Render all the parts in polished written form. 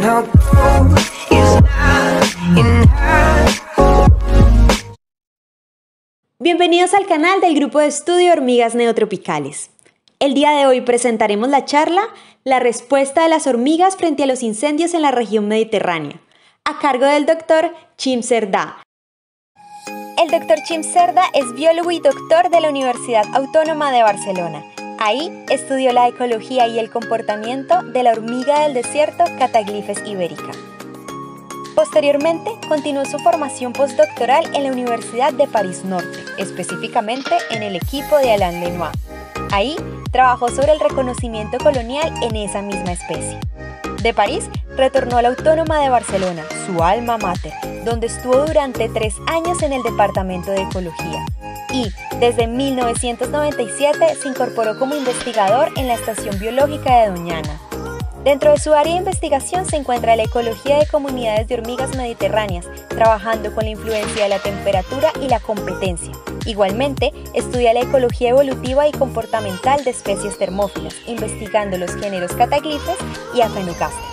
no gold is not in her. Bienvenidos al canal del Grupo de Estudio Hormigas Neotropicales. El día de hoy presentaremos la charla La respuesta de las hormigas frente a los incendios en la región mediterránea, a cargo del Dr. Chim Serdá. El Dr. Chim Serdá es biólogo y doctor de la Universidad Autónoma de Barcelona. Ahí estudió la ecología y el comportamiento de la hormiga del desierto Cataglyphes ibérica. Posteriormente, continuó su formación postdoctoral en la Universidad de París Norte, específicamente en el equipo de Alain Lenoir. Ahí trabajó sobre el reconocimiento colonial en esa misma especie. De París, retornó a la Autónoma de Barcelona, su alma mater, donde estuvo durante 3 años en el Departamento de Ecología. Y, desde 1997, se incorporó como investigador en la Estación Biológica de Doñana. Dentro de su área de investigación se encuentra la ecología de comunidades de hormigas mediterráneas, trabajando con la influencia de la temperatura y la competencia. Igualmente, estudia la ecología evolutiva y comportamental de especies termófilas, investigando los géneros Cataglyphes y Aphaenogaster.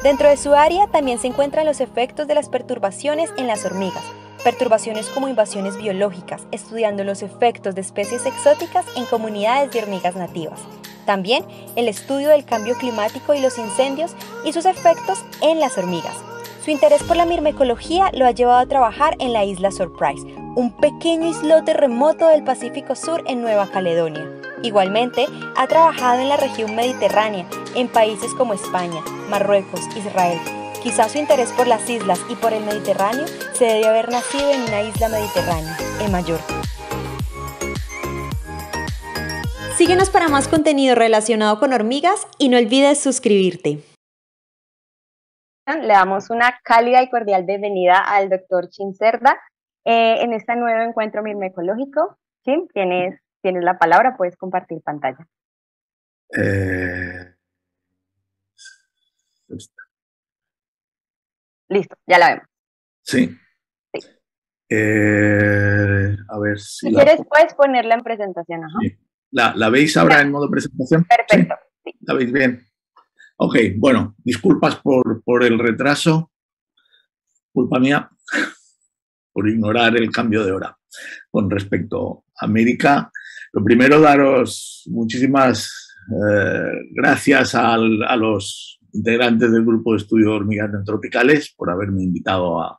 Dentro de su área también se encuentran los efectos de las perturbaciones en las hormigas, perturbaciones como invasiones biológicas, estudiando los efectos de especies exóticas en comunidades de hormigas nativas. También el estudio del cambio climático y los incendios y sus efectos en las hormigas. Su interés por la mirmecología lo ha llevado a trabajar en la isla Surprise, un pequeño islote remoto del Pacífico Sur en Nueva Caledonia. Igualmente, ha trabajado en la región mediterránea, en países como España, Marruecos, Israel. Quizás su interés por las islas y por el Mediterráneo se debe haber nacido en una isla mediterránea, en Mallorca. Síguenos para más contenido relacionado con hormigas y no olvides suscribirte. Le damos una cálida y cordial bienvenida al Dr. Chim Serdá en este nuevo encuentro mirmecológico. Chim, tienes la palabra, puedes compartir pantalla. Listo, ya la vemos. Sí. Sí. A ver si... Si quieres, puedes ponerla en presentación. Ajá. Sí. ¿La veis ahora en modo presentación? Perfecto. ¿Sí? Sí. ¿La veis bien? Ok, bueno, disculpas por el retraso. Culpa mía por ignorar el cambio de hora con respecto a América. Lo primero, daros muchísimas gracias a los integrantes del Grupo de Estudio de Hormigas Neotropicales por haberme invitado a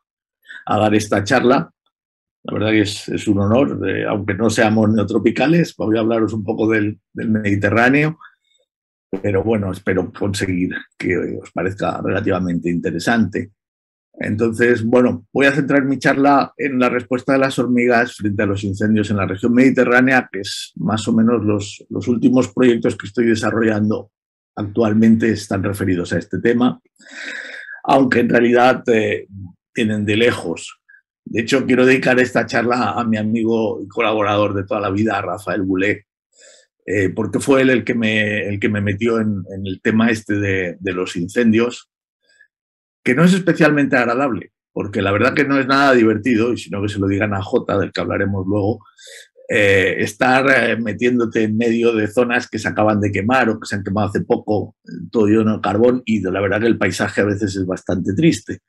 dar esta charla. La verdad que es un honor, aunque no seamos neotropicales, voy a hablaros un poco del Mediterráneo, pero bueno, espero conseguir que os parezca relativamente interesante. Entonces, bueno, voy a centrar mi charla en la respuesta de las hormigas frente a los incendios en la región mediterránea, que es más o menos los últimos proyectos que estoy desarrollando actualmente están referidos a este tema, aunque en realidad tienen de lejos. De hecho, quiero dedicar esta charla a mi amigo y colaborador de toda la vida, Rafael Boulet, porque fue él el que me metió en el tema este de los incendios, que no es especialmente agradable, porque la verdad que no es nada divertido, y si no que se lo digan a Jota, del que hablaremos luego, estar metiéndote en medio de zonas que se acaban de quemar o que se han quemado hace poco, todo lleno de carbón, y la verdad que el paisaje a veces es bastante triste.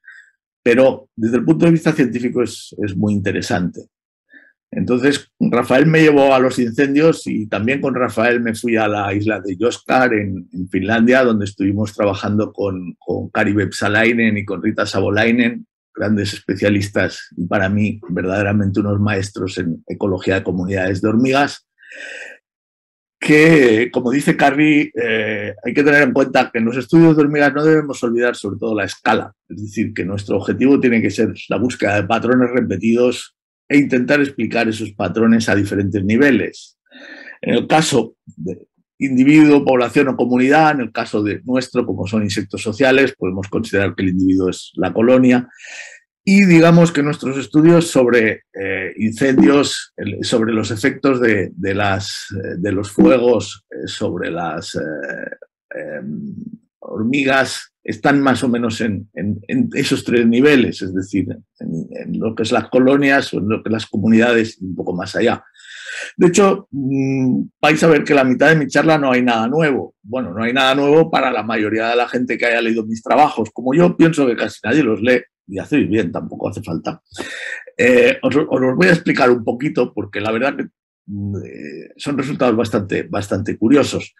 Pero desde el punto de vista científico es muy interesante. Entonces, Rafael me llevó a los incendios y también con Rafael me fui a la isla de Joskar, en Finlandia, donde estuvimos trabajando con Kari Vepsäläinen y con Rita Savolainen, grandes especialistas y para mí verdaderamente unos maestros en ecología de comunidades de hormigas, que, como dice Carrie, hay que tener en cuenta que en los estudios de hormigas no debemos olvidar sobre todo la escala. Es decir, que nuestro objetivo tiene que ser la búsqueda de patrones repetidos e intentar explicar esos patrones a diferentes niveles. En el caso de individuo, población o comunidad, en el caso de nuestro, como son insectos sociales, podemos considerar que el individuo es la colonia. Y digamos que nuestros estudios sobre incendios, sobre los efectos de los fuegos sobre las hormigas, están más o menos en esos 3 niveles, es decir, en lo que es las colonias o en lo que es las comunidades y un poco más allá. De hecho, vais a ver que en la mitad de mi charla no hay nada nuevo. Bueno, no hay nada nuevo para la mayoría de la gente que haya leído mis trabajos. Como yo pienso que casi nadie los lee, y hacéis bien, tampoco hace falta. Os los voy a explicar un poquito porque la verdad que son resultados bastante curiosos.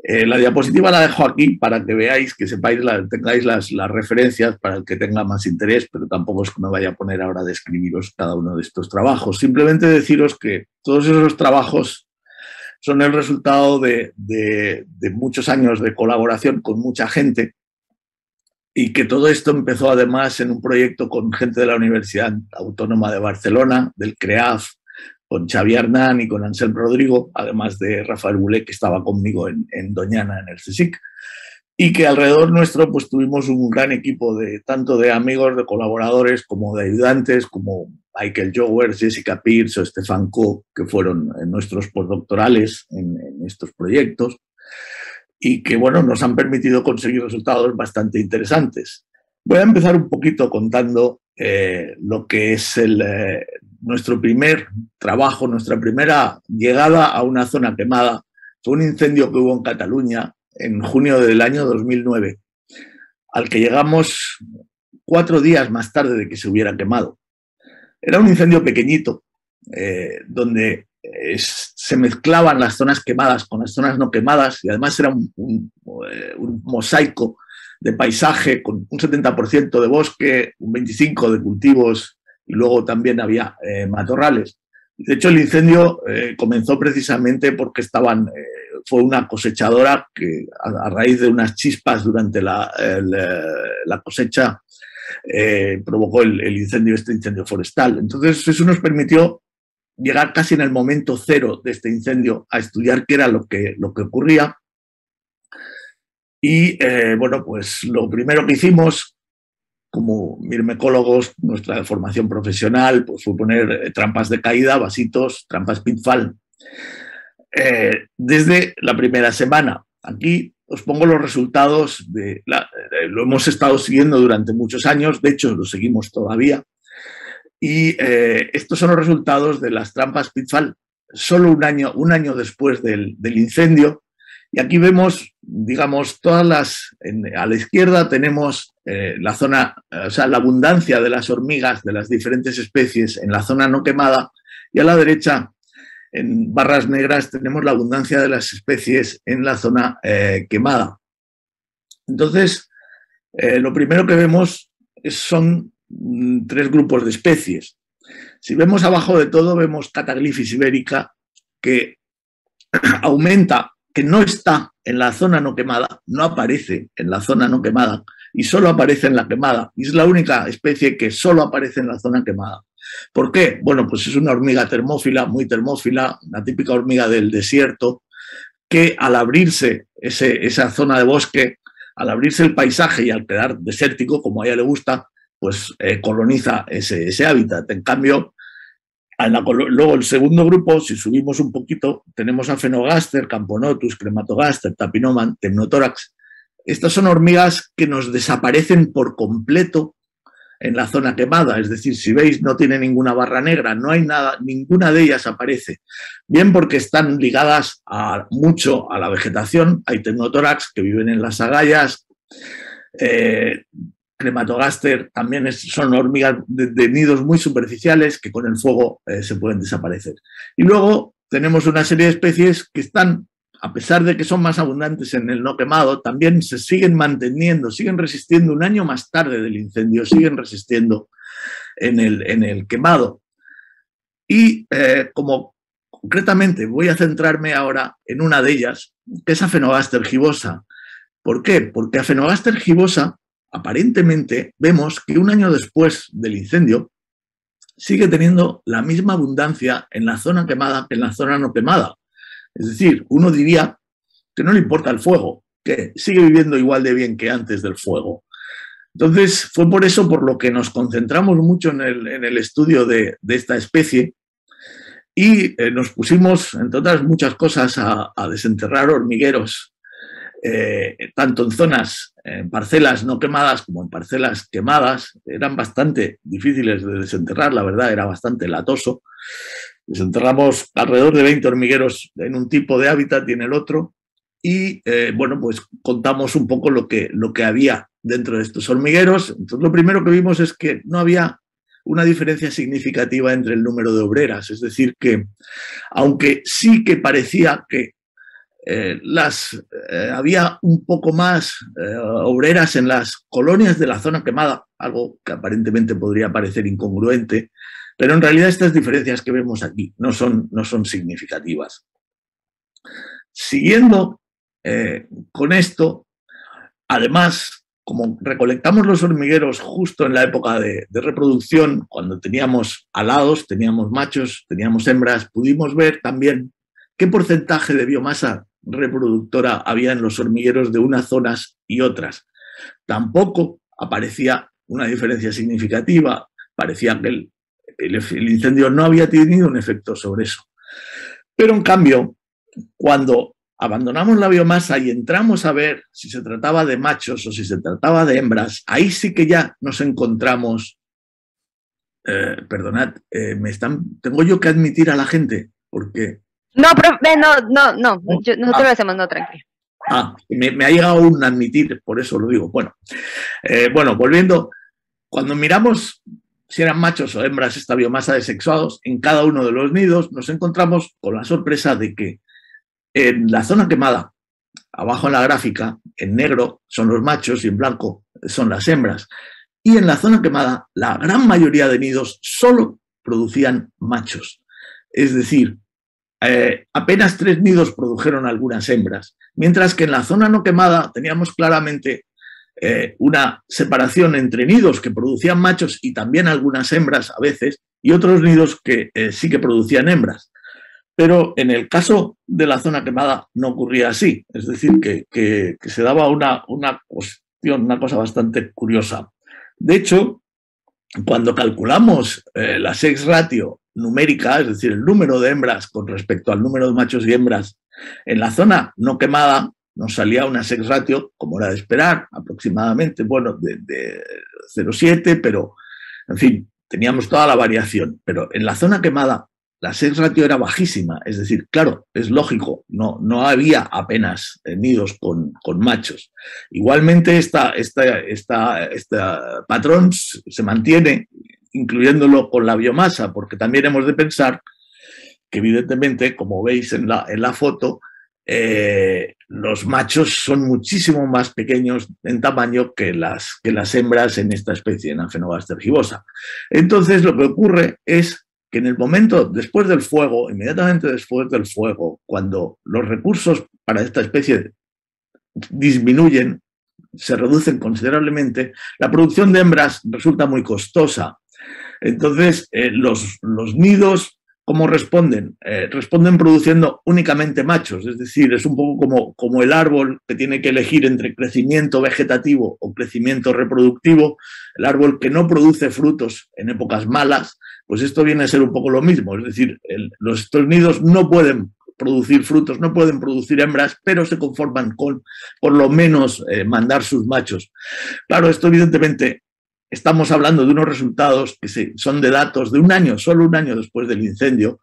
La diapositiva la dejo aquí para que veáis, que sepáis, tengáis las referencias para el que tenga más interés, pero tampoco es que me vaya a poner ahora a describiros cada uno de estos trabajos. Simplemente deciros que todos esos trabajos son el resultado de muchos años de colaboración con mucha gente y que todo esto empezó además en un proyecto con gente de la Universidad Autónoma de Barcelona, del CREAF, con Xavi Hernán y con Ansel Rodrigo, además de Rafael Bulé, que estaba conmigo en Doñana, en el CSIC, y que alrededor nuestro pues tuvimos un gran equipo tanto de amigos, de colaboradores, como de ayudantes, como Michael Jowers, Jessica Pierce o Stefan Koh, que fueron nuestros postdoctorales en estos proyectos, y que bueno, nos han permitido conseguir resultados bastante interesantes. Voy a empezar un poquito contando lo que es nuestro primer trabajo, nuestra primera llegada a una zona quemada. Fue un incendio que hubo en Cataluña en junio del año 2009, al que llegamos 4 días más tarde de que se hubiera quemado. Era un incendio pequeñito, donde se mezclaban las zonas quemadas con las zonas no quemadas, y además era un mosaico de paisaje con un 70% de bosque, un 25% de cultivos y luego también había matorrales. De hecho, el incendio comenzó precisamente porque fue una cosechadora que a raíz de unas chispas durante la cosecha provocó este incendio forestal. Entonces, eso nos permitió llegar casi en el momento cero de este incendio a estudiar qué era lo que ocurría. Y bueno, pues lo primero que hicimos como mirmecólogos, nuestra formación profesional, pues fue poner trampas de caída, vasitos, trampas pitfall, desde la primera semana. Aquí os pongo los resultados, lo hemos estado siguiendo durante muchos años, de hecho lo seguimos todavía, y estos son los resultados de las trampas pitfall solo un año después del incendio. Y aquí vemos, digamos, a la izquierda tenemos la zona, o sea, la abundancia de las hormigas de las diferentes especies en la zona no quemada, y a la derecha, en barras negras, tenemos la abundancia de las especies en la zona quemada. Entonces, lo primero que vemos son 3 grupos de especies. Si vemos abajo de todo, vemos Cataglyphis ibérica, que aumenta, que no está en la zona no quemada, no aparece en la zona no quemada y solo aparece en la quemada. Y es la única especie que solo aparece en la zona quemada. ¿Por qué? Bueno, pues es una hormiga termófila, muy termófila, una típica hormiga del desierto, que al abrirse esa zona de bosque, al abrirse el paisaje y al quedar desértico, como a ella le gusta, pues coloniza ese hábitat. En cambio, luego el segundo grupo, si subimos un poquito, tenemos a Phenogaster, Camponotus, Crematogaster, Tapinoman, Temnotórax. Estas son hormigas que nos desaparecen por completo en la zona quemada, es decir, si veis no tiene ninguna barra negra, no hay nada, ninguna de ellas aparece. Bien porque están ligadas mucho a la vegetación, hay Temnotórax que viven en las agallas, Crematogaster también son hormigas de nidos muy superficiales que con el fuego se pueden desaparecer. Y luego tenemos una serie de especies que están, a pesar de que son más abundantes en el no quemado, también se siguen manteniendo, siguen resistiendo un año más tarde del incendio, siguen resistiendo en el quemado. Y como concretamente voy a centrarme ahora en una de ellas, que es a Phenogaster gibosa. ¿Por qué? Porque a Phenogaster gibosa aparentemente vemos que un año después del incendio sigue teniendo la misma abundancia en la zona quemada que en la zona no quemada. Es decir, uno diría que no le importa el fuego, que sigue viviendo igual de bien que antes del fuego. Entonces, fue por eso por lo que nos concentramos mucho en el estudio de esta especie y nos pusimos, entre otras muchas cosas, a desenterrar hormigueros, tanto en zonas, en parcelas no quemadas como en parcelas quemadas. Eran bastante difíciles de desenterrar, la verdad, era bastante latoso. Desenterramos alrededor de 20 hormigueros en un tipo de hábitat y en el otro. Y bueno, pues contamos un poco lo que había dentro de estos hormigueros. Entonces, lo primero que vimos es que no había una diferencia significativa entre el número de obreras. Es decir, que aunque sí que parecía que había un poco más obreras en las colonias de la zona quemada, algo que aparentemente podría parecer incongruente, pero en realidad estas diferencias que vemos aquí no son significativas. Siguiendo con esto, además, como recolectamos los hormigueros justo en la época de reproducción, cuando teníamos alados, teníamos machos, teníamos hembras, pudimos ver también qué porcentaje de biomasa reproductora había en los hormigueros de unas zonas y otras. Tampoco aparecía una diferencia significativa, parecía que el incendio no había tenido un efecto sobre eso. Pero en cambio, cuando abandonamos la biomasa y entramos a ver si se trataba de machos o si se trataba de hembras, ahí sí que ya nos encontramos... perdonad, tengo yo que admitir a la gente, porque... No, no, nosotros lo hacemos, no, tranquilo. Me ha llegado un admitir, por eso lo digo. Bueno, volviendo, cuando miramos si eran machos o hembras esta biomasa de sexuados en cada uno de los nidos, nos encontramos con la sorpresa de que en la zona quemada, abajo en la gráfica, en negro son los machos y en blanco son las hembras. Y en la zona quemada, la gran mayoría de nidos solo producían machos. Es decir, apenas 3 nidos produjeron algunas hembras, mientras que en la zona no quemada teníamos claramente una separación entre nidos que producían machos y también algunas hembras a veces, y otros nidos que sí que producían hembras. Pero en el caso de la zona quemada no ocurría así, es decir, que se daba una cosa bastante curiosa. De hecho, cuando calculamos la sex ratio numérica, es decir, el número de hembras con respecto al número de machos y hembras, en la zona no quemada nos salía una sex ratio, como era de esperar, aproximadamente, bueno, de 0,7, pero, en fin, teníamos toda la variación. Pero en la zona quemada la sex ratio era bajísima, es decir, claro, es lógico, no había apenas nidos con machos. Igualmente, este patrón se mantiene, incluyéndolo con la biomasa, porque también hemos de pensar que, evidentemente, como veis en la foto, los machos son muchísimo más pequeños en tamaño que las hembras en esta especie, en Aphenogaster gibosa. Entonces, lo que ocurre es que en el momento después del fuego, inmediatamente después del fuego, cuando los recursos para esta especie disminuyen, se reducen considerablemente, la producción de hembras resulta muy costosa. Entonces, los nidos, ¿cómo responden? Responden produciendo únicamente machos, es decir, es un poco como el árbol que tiene que elegir entre crecimiento vegetativo o crecimiento reproductivo, el árbol que no produce frutos en épocas malas, pues esto viene a ser un poco lo mismo, es decir, estos nidos no pueden producir frutos, no pueden producir hembras, pero se conforman con, por lo menos, mandar sus machos. Claro, esto evidentemente, estamos hablando de unos resultados que son de datos de un año, solo un año después del incendio,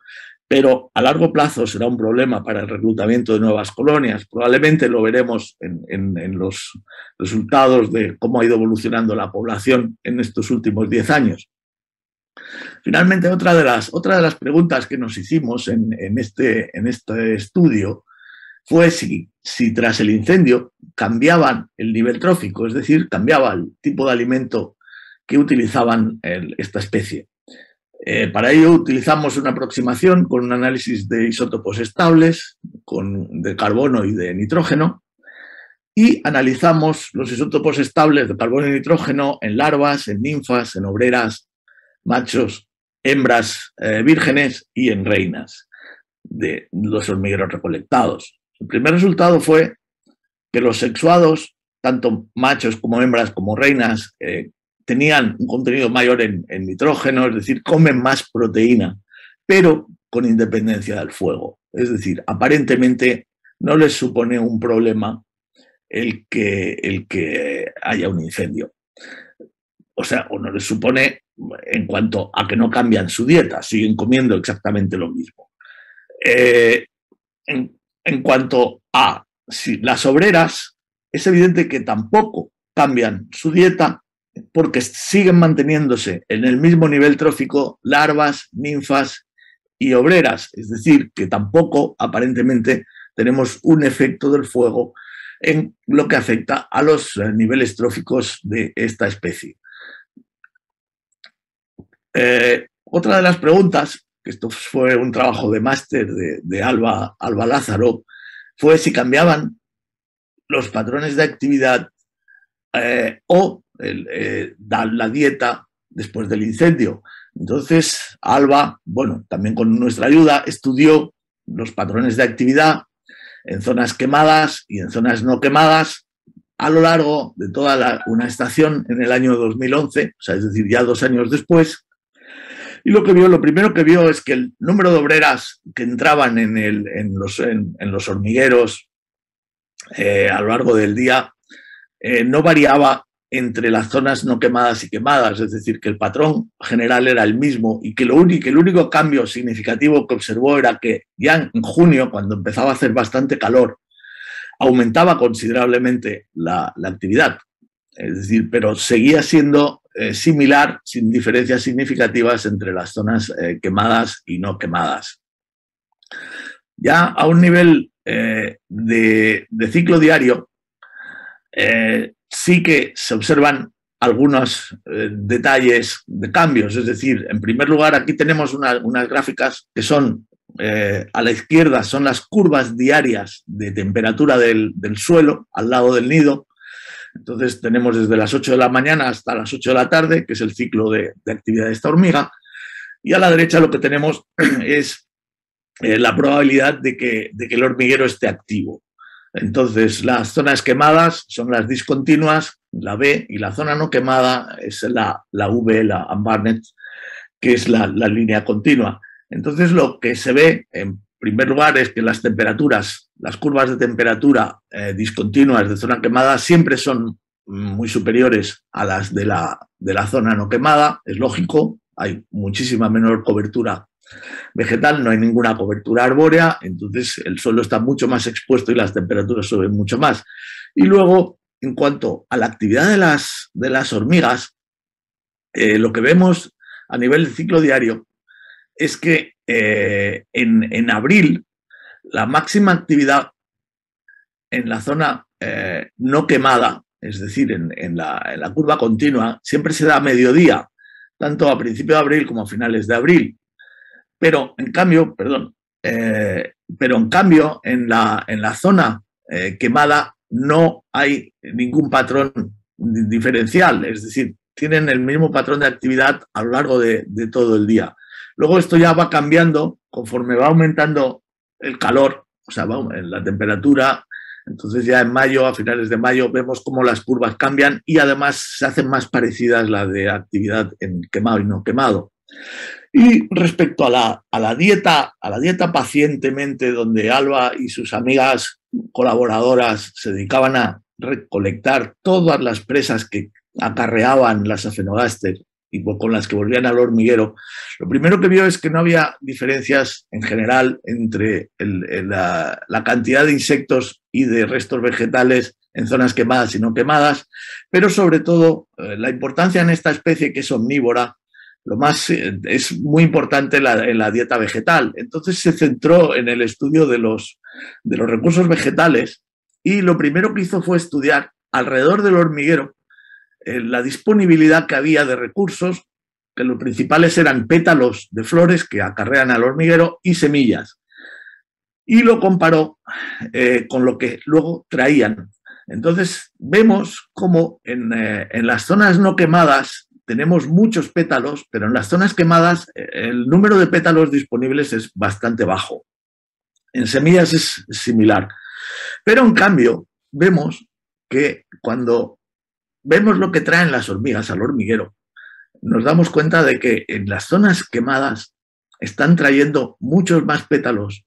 pero a largo plazo será un problema para el reclutamiento de nuevas colonias. Probablemente lo veremos en los resultados de cómo ha ido evolucionando la población en estos últimos 10 años. Finalmente, otra de las preguntas que nos hicimos en este estudio fue si tras el incendio cambiaban el nivel trófico, es decir, cambiaba el tipo de alimento que utilizaban esta especie. Para ello utilizamos una aproximación con un análisis de isótopos estables, de carbono y de nitrógeno, y analizamos los isótopos estables de carbono y nitrógeno en larvas, en ninfas, en obreras, machos, hembras vírgenes y en reinas de los hormigueros recolectados. El primer resultado fue que los sexuados, tanto machos como hembras como reinas, tenían un contenido mayor en nitrógeno, es decir, comen más proteína, pero con independencia del fuego. Es decir, aparentemente no les supone un problema el que haya un incendio. o sea, o no les supone en cuanto a que no cambian su dieta, siguen comiendo exactamente lo mismo. En cuanto a si las obreras, es evidente que tampoco cambian su dieta porque siguen manteniéndose en el mismo nivel trófico larvas, ninfas y obreras, es decir, que tampoco aparentemente tenemos un efecto del fuego en lo que afecta a los niveles tróficos de esta especie. Otra de las preguntas, que esto fue un trabajo de máster de Alba Lázaro, fue si cambiaban los patrones de actividad o la dieta después del incendio. Entonces, Alba, bueno, también con nuestra ayuda, estudió los patrones de actividad en zonas quemadas y en zonas no quemadas a lo largo de toda una estación en el año 2011, o sea, es decir, ya 2 años después. Y lo primero que vio es que el número de obreras que entraban en los hormigueros a lo largo del día no variaba entre las zonas no quemadas y quemadas, es decir, que el patrón general era el mismo y que el único cambio significativo que observó era que ya en junio, cuando empezaba a hacer bastante calor, aumentaba considerablemente la actividad, es decir, pero seguía siendo similar, sin diferencias significativas entre las zonas quemadas y no quemadas. Ya a un nivel de ciclo diario, sí que se observan algunos detalles de cambios, es decir, en primer lugar aquí tenemos unas gráficas que son, a la izquierda son las curvas diarias de temperatura del suelo al lado del nido. Entonces tenemos desde las 8 de la mañana hasta las 8 de la tarde, que es el ciclo de actividad de esta hormiga, y a la derecha lo que tenemos es la probabilidad de que el hormiguero esté activo. Entonces, las zonas quemadas son las discontinuas, la B, y la zona no quemada es la V, la Barnett, que es la línea continua. Entonces, lo que se ve, en primer lugar, es que las temperaturas, las curvas de temperatura discontinuas de zona quemada siempre son muy superiores a las de la zona no quemada, es lógico, hay muchísima menor cobertura vegetal, no hay ninguna cobertura arbórea, entonces el suelo está mucho más expuesto y las temperaturas suben mucho más. Y luego, en cuanto a la actividad de las hormigas, lo que vemos a nivel de ciclo diario es que en abril la máxima actividad en la zona no quemada, es decir, en la curva continua, siempre se da a mediodía, tanto a principios de abril como a finales de abril. Pero en cambio, en la zona quemada no hay ningún patrón diferencial, es decir, tienen el mismo patrón de actividad a lo largo de todo el día. Luego esto ya va cambiando conforme va aumentando el calor, o sea, la temperatura. Entonces ya en mayo, a finales de mayo, vemos cómo las curvas cambian y además se hacen más parecidas las de actividad en quemado y no quemado. Y respecto a la dieta pacientemente, donde Alba y sus amigas colaboradoras se dedicaban a recolectar todas las presas que acarreaban las Aphenogaster y con las que volvían al hormiguero, lo primero que vio es que no había diferencias en general entre la cantidad de insectos y de restos vegetales en zonas quemadas y no quemadas, pero sobre todo la importancia en esta especie que es omnívora. Es muy importante en la dieta vegetal. Entonces se centró en el estudio de los recursos vegetales y lo primero que hizo fue estudiar alrededor del hormiguero la disponibilidad que había de recursos, que los principales eran pétalos de flores que acarrean al hormiguero y semillas. Y lo comparó con lo que luego traían. Entonces vemos cómo en las zonas no quemadas tenemos muchos pétalos, pero en las zonas quemadas el número de pétalos disponibles es bastante bajo. En semillas es similar. Pero en cambio, vemos que cuando vemos lo que traen las hormigas al hormiguero, nos damos cuenta de que en las zonas quemadas están trayendo muchos más pétalos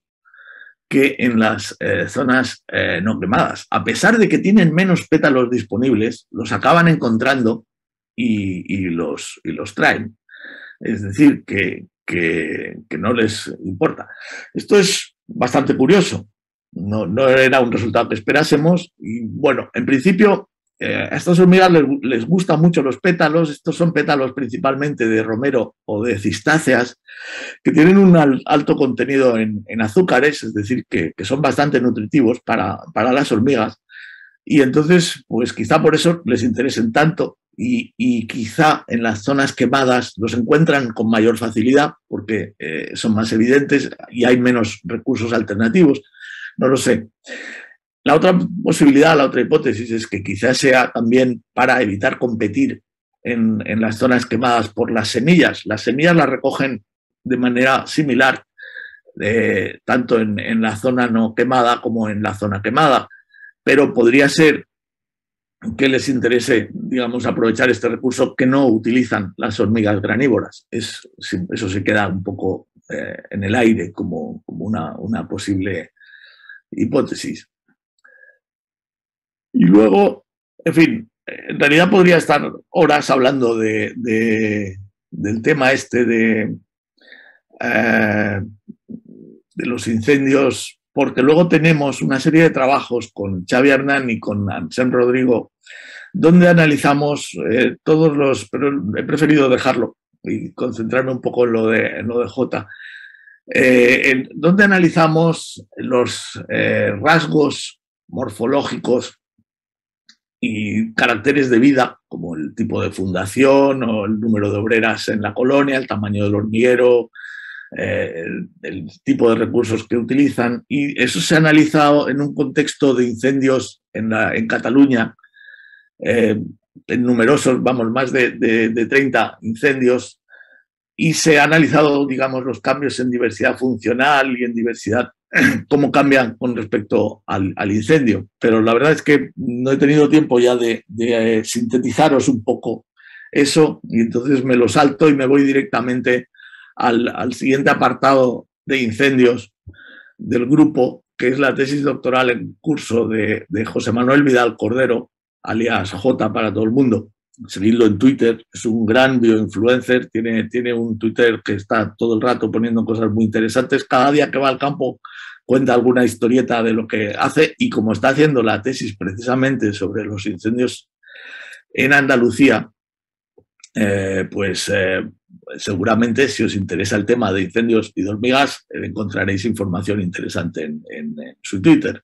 que en las zonas no quemadas. A pesar de que tienen menos pétalos disponibles, los acaban encontrando y los traen. Es decir, que no les importa. Esto es bastante curioso. No era un resultado que esperásemos. Y bueno, en principio, a estas hormigas les gustan mucho los pétalos. Estos son pétalos principalmente de romero o de cistáceas, que tienen un alto contenido en azúcares, es decir, que son bastante nutritivos para las hormigas. Y entonces, pues quizá por eso les interesen tanto y quizá en las zonas quemadas los encuentran con mayor facilidad porque son más evidentes y hay menos recursos alternativos. No lo sé. La otra posibilidad, la otra hipótesis es que quizás sea también para evitar competir en las zonas quemadas por las semillas. Las semillas las recogen de manera similar, tanto en la zona no quemada como en la zona quemada. Pero podría ser que les interese, digamos, aprovechar este recurso que no utilizan las hormigas granívoras. Eso se queda un poco en el aire como una posible hipótesis. Y luego, en fin, en realidad podría estar horas hablando del tema este de los incendios, porque luego tenemos una serie de trabajos con Xavi Hernán y con Anselm Rodrigo, donde analizamos todos los, pero he preferido dejarlo y concentrarme un poco en lo de Jota, donde analizamos los rasgos morfológicos y caracteres de vida, como el tipo de fundación o el número de obreras en la colonia, el tamaño del hormiguero, el tipo de recursos que utilizan, y eso se ha analizado en un contexto de incendios en Cataluña, en numerosos, vamos, más de 30 incendios, y se ha analizado, digamos, los cambios en diversidad funcional y en diversidad, cómo cambian con respecto al incendio. Pero la verdad es que no he tenido tiempo ya de sintetizaros un poco eso, y entonces me lo salto y me voy directamente al siguiente apartado de incendios del grupo, que es la tesis doctoral en curso de José Manuel Vidal Cordero, alias J para todo el mundo. Seguidlo en Twitter, es un gran bioinfluencer, tiene un Twitter que está todo el rato poniendo cosas muy interesantes. Cada día que va al campo cuenta alguna historieta de lo que hace, y como está haciendo la tesis precisamente sobre los incendios en Andalucía, seguramente si os interesa el tema de incendios y de hormigas encontraréis información interesante en su Twitter.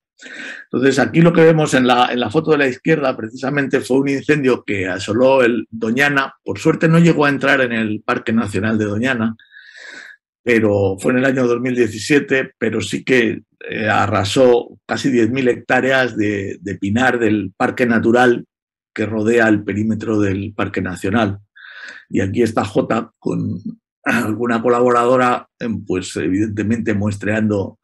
Entonces aquí lo que vemos en la foto de la izquierda precisamente fue un incendio que asoló el Doñana. Por suerte no llegó a entrar en el Parque Nacional de Doñana, pero fue en el año 2017, pero sí que arrasó casi 10.000 hectáreas de pinar del Parque Natural que rodea el perímetro del Parque Nacional. Y aquí está Jota con alguna colaboradora, pues evidentemente muestreando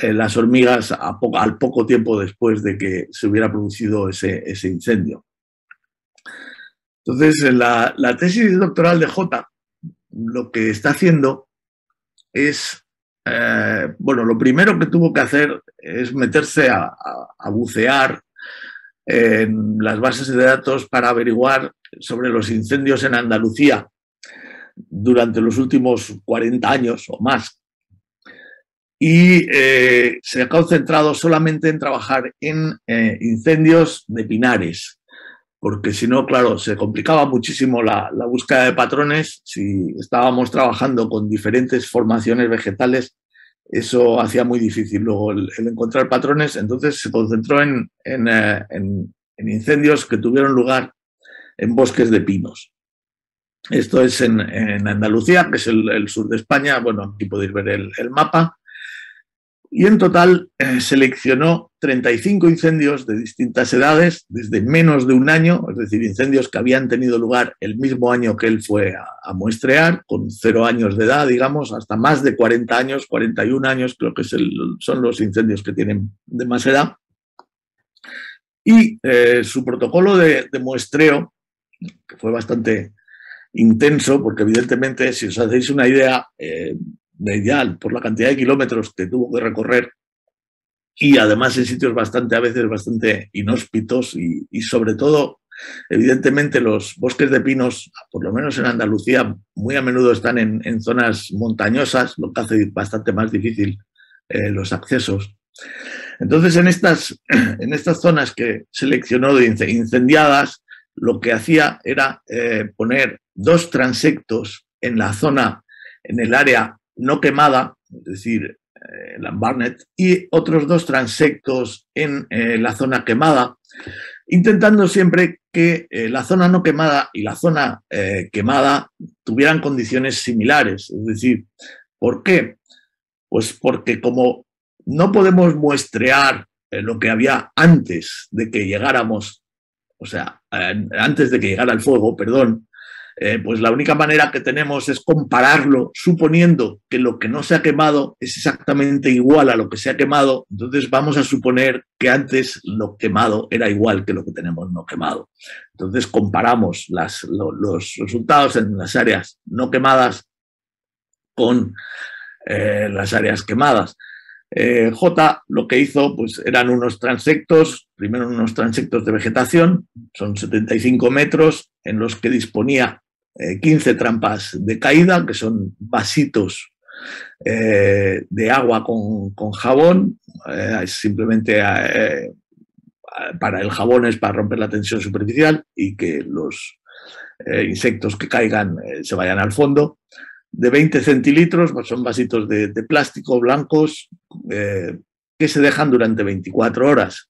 las hormigas al poco tiempo después de que se hubiera producido ese incendio. Entonces, en la tesis doctoral de Jota, lo que está haciendo es, bueno, lo primero que tuvo que hacer es meterse a bucear en las bases de datos para averiguar sobre los incendios en Andalucía durante los últimos 40 años o más. Y se ha concentrado solamente en trabajar en incendios de pinares, porque si no, claro, se complicaba muchísimo la búsqueda de patrones. Si estábamos trabajando con diferentes formaciones vegetales, eso hacía muy difícil luego el encontrar patrones. Entonces se concentró en incendios que tuvieron lugar en bosques de pinos. Esto es en Andalucía, que es el sur de España. Bueno, aquí podéis ver el mapa. Y en total seleccionó 35 incendios de distintas edades, desde menos de un año, es decir, incendios que habían tenido lugar el mismo año que él fue a muestrear, con 0 años de edad, digamos, hasta más de 40 años, 41 años, creo que son los incendios que tienen de más edad. Y su protocolo de muestreo, que fue bastante intenso, porque evidentemente, si os hacéis una idea, ideal por la cantidad de kilómetros que tuvo que recorrer, y además en sitios a veces bastante inhóspitos y sobre todo Evidentemente los bosques de pinos, por lo menos en Andalucía, muy a menudo están en zonas montañosas, lo que hace bastante más difícil los accesos. Entonces, en estas zonas que seleccionó de incendiadas, lo que hacía era poner 2 transectos en la zona, en el área no quemada, es decir, la Barnett, y otros 2 transectos en la zona quemada, intentando siempre que la zona no quemada y la zona quemada tuvieran condiciones similares. Es decir, ¿por qué? Pues porque como no podemos muestrear lo que había antes de que llegáramos, o sea, antes de que llegara el fuego, perdón, pues la única manera que tenemos es compararlo, suponiendo que lo que no se ha quemado es exactamente igual a lo que se ha quemado. Entonces vamos a suponer que antes lo quemado era igual que lo que tenemos no quemado. Entonces comparamos los resultados en las áreas no quemadas con las áreas quemadas. J lo que hizo pues eran unos transectos, primero unos transectos de vegetación, son 75 metros, en los que disponía 15 trampas de caída, que son vasitos de agua con jabón, simplemente para el jabón es para romper la tensión superficial y que los insectos que caigan se vayan al fondo. De 20 centilitros, pues son vasitos de plástico blancos que se dejan durante 24 horas.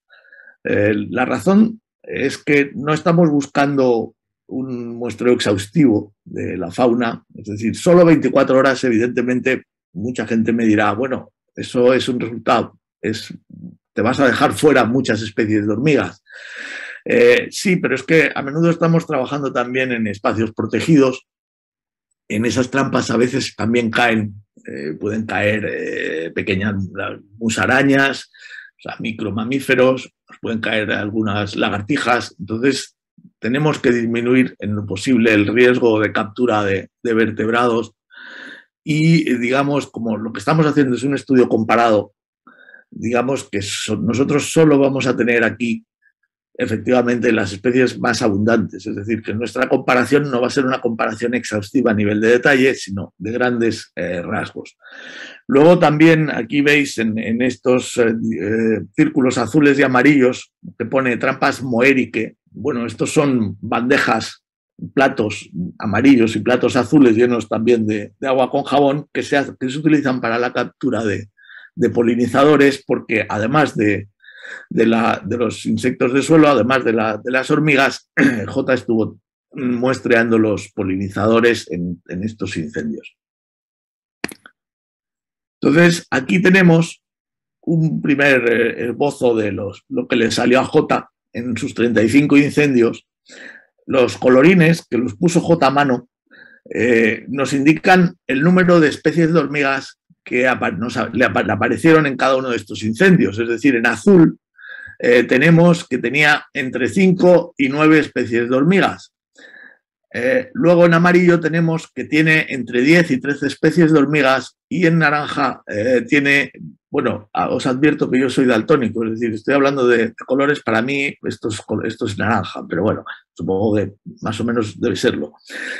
La razón es que no estamos buscando un muestreo exhaustivo de la fauna, es decir, solo 24 horas, evidentemente, mucha gente me dirá, bueno, eso es un resultado, te vas a dejar fuera muchas especies de hormigas. Sí, pero es que a menudo estamos trabajando también en espacios protegidos. En esas trampas a veces también pueden caer pequeñas musarañas, o sea, micromamíferos, pueden caer algunas lagartijas. Entonces, tenemos que disminuir en lo posible el riesgo de captura de vertebrados y, digamos, como lo que estamos haciendo es un estudio comparado, digamos que nosotros solo vamos a tener aquí efectivamente las especies más abundantes, es decir, que nuestra comparación no va a ser una comparación exhaustiva a nivel de detalle, sino de grandes rasgos. Luego también aquí veis en estos círculos azules y amarillos que pone trampas Moerike. Bueno, estos son bandejas, platos amarillos y platos azules llenos también de agua con jabón que se utilizan para la captura de polinizadores, porque además de los insectos de suelo, además de las hormigas, J estuvo muestreando los polinizadores en estos incendios. Entonces, aquí tenemos un primer esbozo de lo que le salió a J en sus 35 incendios. Los colorines, que los puso J a mano, nos indican el número de especies de hormigas que le aparecieron en cada uno de estos incendios. Es decir, en azul tenemos que tenía entre 5 y 9 especies de hormigas. Luego en amarillo tenemos que tiene entre 10 y 13 especies de hormigas y en naranja tiene, bueno, os advierto que yo soy daltónico, es decir, estoy hablando de colores, para mí esto es naranja, pero bueno, supongo que más o menos debe serlo.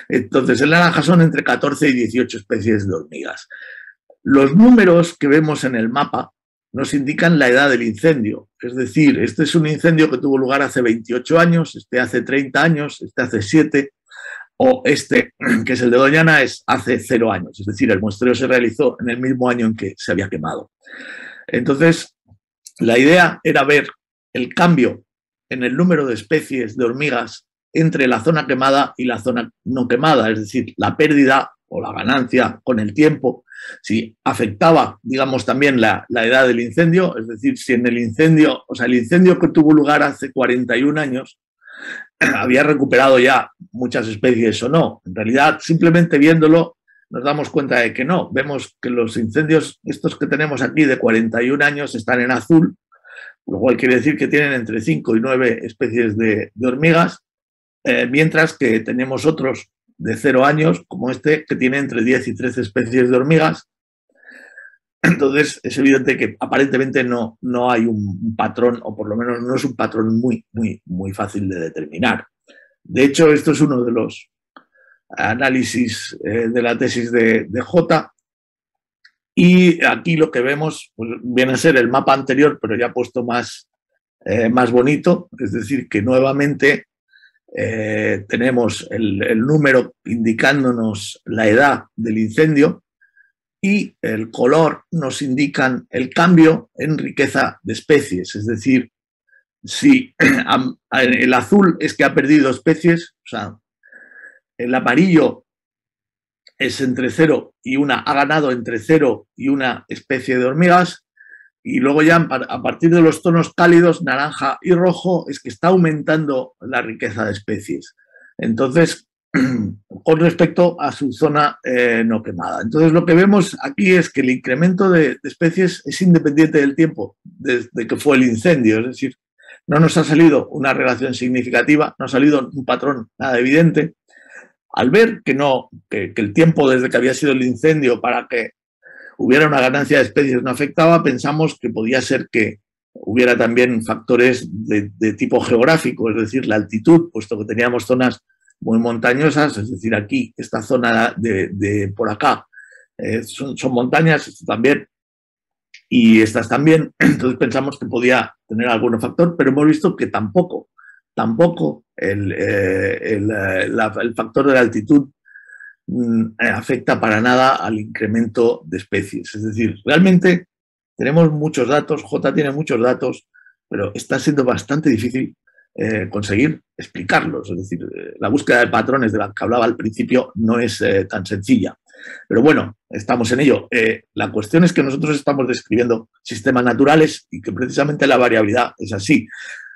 Entonces, en naranja son entre 14 y 18 especies de hormigas. Los números que vemos en el mapa nos indican la edad del incendio. Es decir, este es un incendio que tuvo lugar hace 28 años, este hace 30 años, este hace 7, o este, que es el de Doñana, es hace 0 años. Es decir, el muestreo se realizó en el mismo año en que se había quemado. Entonces, la idea era ver el cambio en el número de especies de hormigas entre la zona quemada y la zona no quemada, es decir, la pérdida o la ganancia con el tiempo, si afectaba, digamos, también la edad del incendio, es decir, si en el incendio, o sea, el incendio que tuvo lugar hace 41 años, había recuperado ya muchas especies o no. En realidad, simplemente viéndolo, nos damos cuenta de que no. Vemos que los incendios, estos que tenemos aquí de 41 años, están en azul, lo cual quiere decir que tienen entre 5 y 9 especies de hormigas, mientras que tenemos otros de 0 años, como este, que tiene entre 10 y 13 especies de hormigas. Entonces, es evidente que aparentemente no hay un patrón, o por lo menos no es un patrón muy fácil de determinar. De hecho, esto es uno de los análisis de la tesis de J. Y aquí lo que vemos pues, viene a ser el mapa anterior, pero ya puesto más bonito, es decir, que nuevamente tenemos el número indicándonos la edad del incendio y el color nos indican el cambio en riqueza de especies, es decir, si el azul es que ha perdido especies, o sea, el amarillo es entre 0 y 1, ha ganado entre 0 y 1 especie de hormigas, y luego ya a partir de los tonos cálidos, naranja y rojo, es que está aumentando la riqueza de especies. Entonces, con respecto a su zona no quemada. Entonces, lo que vemos aquí es que el incremento de especies es independiente del tiempo desde que fue el incendio, es decir, no nos ha salido una relación significativa, no ha salido un patrón nada evidente. Al ver que el tiempo desde que había sido el incendio para que hubiera una ganancia de especies no afectaba, pensamos que podía ser que hubiera también factores de tipo geográfico, es decir, la altitud, puesto que teníamos zonas muy montañosas, es decir, aquí, esta zona de por acá, son montañas, esto también, y estas también, entonces pensamos que podía tener algún factor, pero hemos visto que tampoco el factor de la altitud afecta para nada al incremento de especies. Es decir, realmente tenemos muchos datos, J tiene muchos datos, pero está siendo bastante difícil conseguir explicarlos. Es decir, la búsqueda de patrones de la que hablaba al principio no es tan sencilla. Pero bueno, estamos en ello. La cuestión es que nosotros estamos describiendo sistemas naturales y que precisamente la variabilidad es así.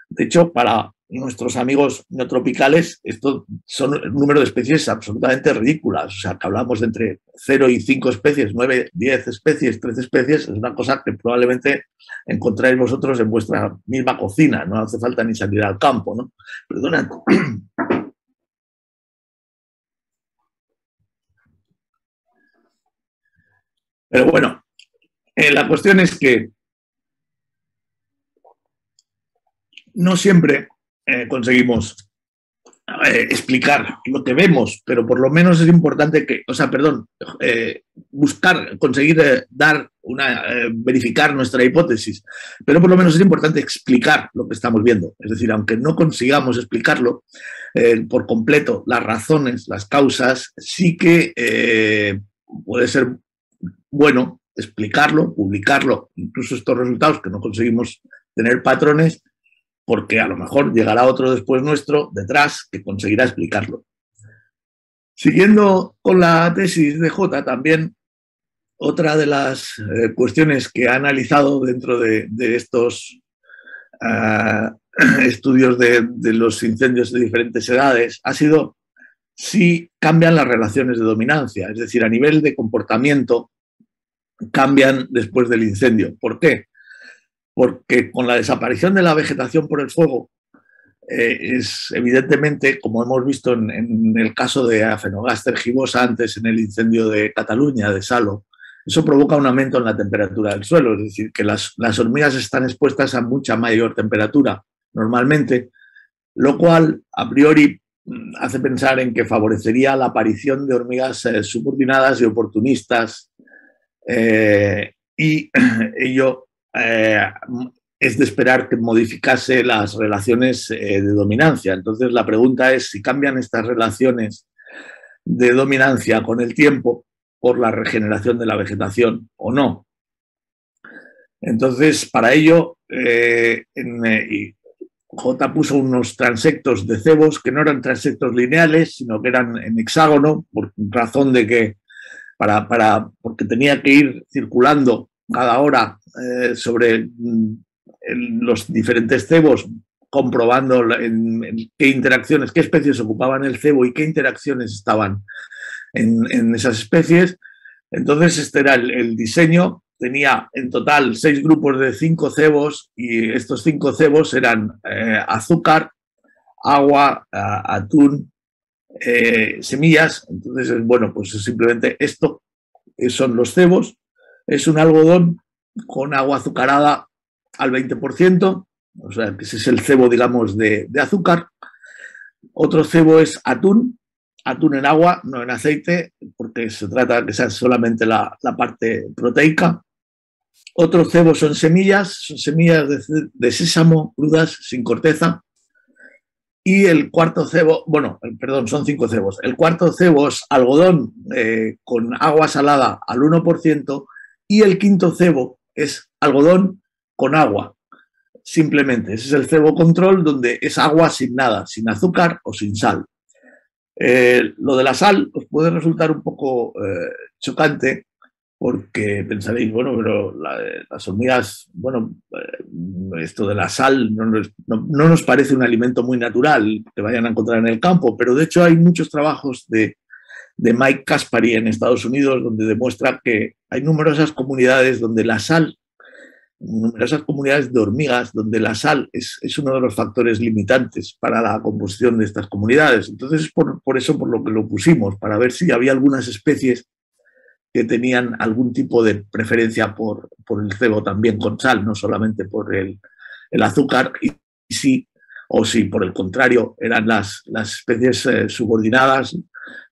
De hecho, para nuestros amigos neotropicales, estos son un número de especies absolutamente ridículas. O sea, que hablamos de entre 0 y 5 especies, 9, 10 especies, 13 especies, es una cosa que probablemente encontráis vosotros en vuestra misma cocina. No hace falta ni salir al campo, ¿no? Perdonad. Pero bueno, la cuestión es que no siempre conseguimos explicar lo que vemos, pero por lo menos es importante que, buscar, conseguir verificar nuestra hipótesis, pero por lo menos es importante explicar lo que estamos viendo. Es decir, aunque no consigamos explicarlo por completo, las razones, las causas, sí que puede ser bueno explicarlo, publicarlo, incluso estos resultados que no conseguimos tener patrones, porque a lo mejor llegará otro después nuestro, detrás, que conseguirá explicarlo. Siguiendo con la tesis de J, también otra de las cuestiones que ha analizado dentro de estos estudios de los incendios de diferentes edades ha sido si cambian las relaciones de dominancia, es decir, a nivel de comportamiento cambian después del incendio. ¿Por qué? Porque con la desaparición de la vegetación por el fuego, es evidentemente, como hemos visto en el caso de Aphenogaster gibosa antes en el incendio de Cataluña, de Salo, eso provoca un aumento en la temperatura del suelo, es decir, que las hormigas están expuestas a mucha mayor temperatura normalmente, lo cual a priori hace pensar en que favorecería la aparición de hormigas subordinadas y oportunistas, y ello es de esperar que modificase las relaciones de dominancia. Entonces la pregunta es si cambian estas relaciones de dominancia con el tiempo por la regeneración de la vegetación o no. Entonces, para ello, J puso unos transectos de cebos que no eran transectos lineales, sino que eran en hexágono, por razón de que porque tenía que ir circulando cada hora sobre los diferentes cebos, comprobando qué interacciones, qué especies ocupaban el cebo y qué interacciones estaban en esas especies. Entonces, este era el diseño. Tenía en total 6 grupos de 5 cebos y estos 5 cebos eran azúcar, agua, atún, semillas. Entonces, bueno, pues simplemente esto son los cebos. Es un algodón con agua azucarada al 20%, o sea, que ese es el cebo, digamos, de azúcar. Otro cebo es atún en agua, no en aceite, porque se trata de que sea solamente la parte proteica. Otro cebo son semillas de sésamo crudas, sin corteza. Y el cuarto cebo, perdón, son 5 cebos. El cuarto cebo es algodón con agua salada al 1%, y el quinto cebo es algodón con agua, simplemente. Ese es el cebo control, donde es agua sin nada, sin azúcar o sin sal. Lo de la sal os puede resultar un poco chocante, porque pensaréis, bueno, pero las hormigas, esto de la sal no nos parece un alimento muy natural que vayan a encontrar en el campo, pero de hecho hay muchos trabajos de Mike Kaspari en Estados Unidos donde demuestra que hay numerosas comunidades donde la sal, numerosas comunidades de hormigas donde la sal es uno de los factores limitantes para la composición de estas comunidades. Entonces, por eso por lo que lo pusimos, para ver si había algunas especies que tenían algún tipo de preferencia por el cebo también con sal, no solamente por el azúcar, y si por el contrario eran las especies subordinadas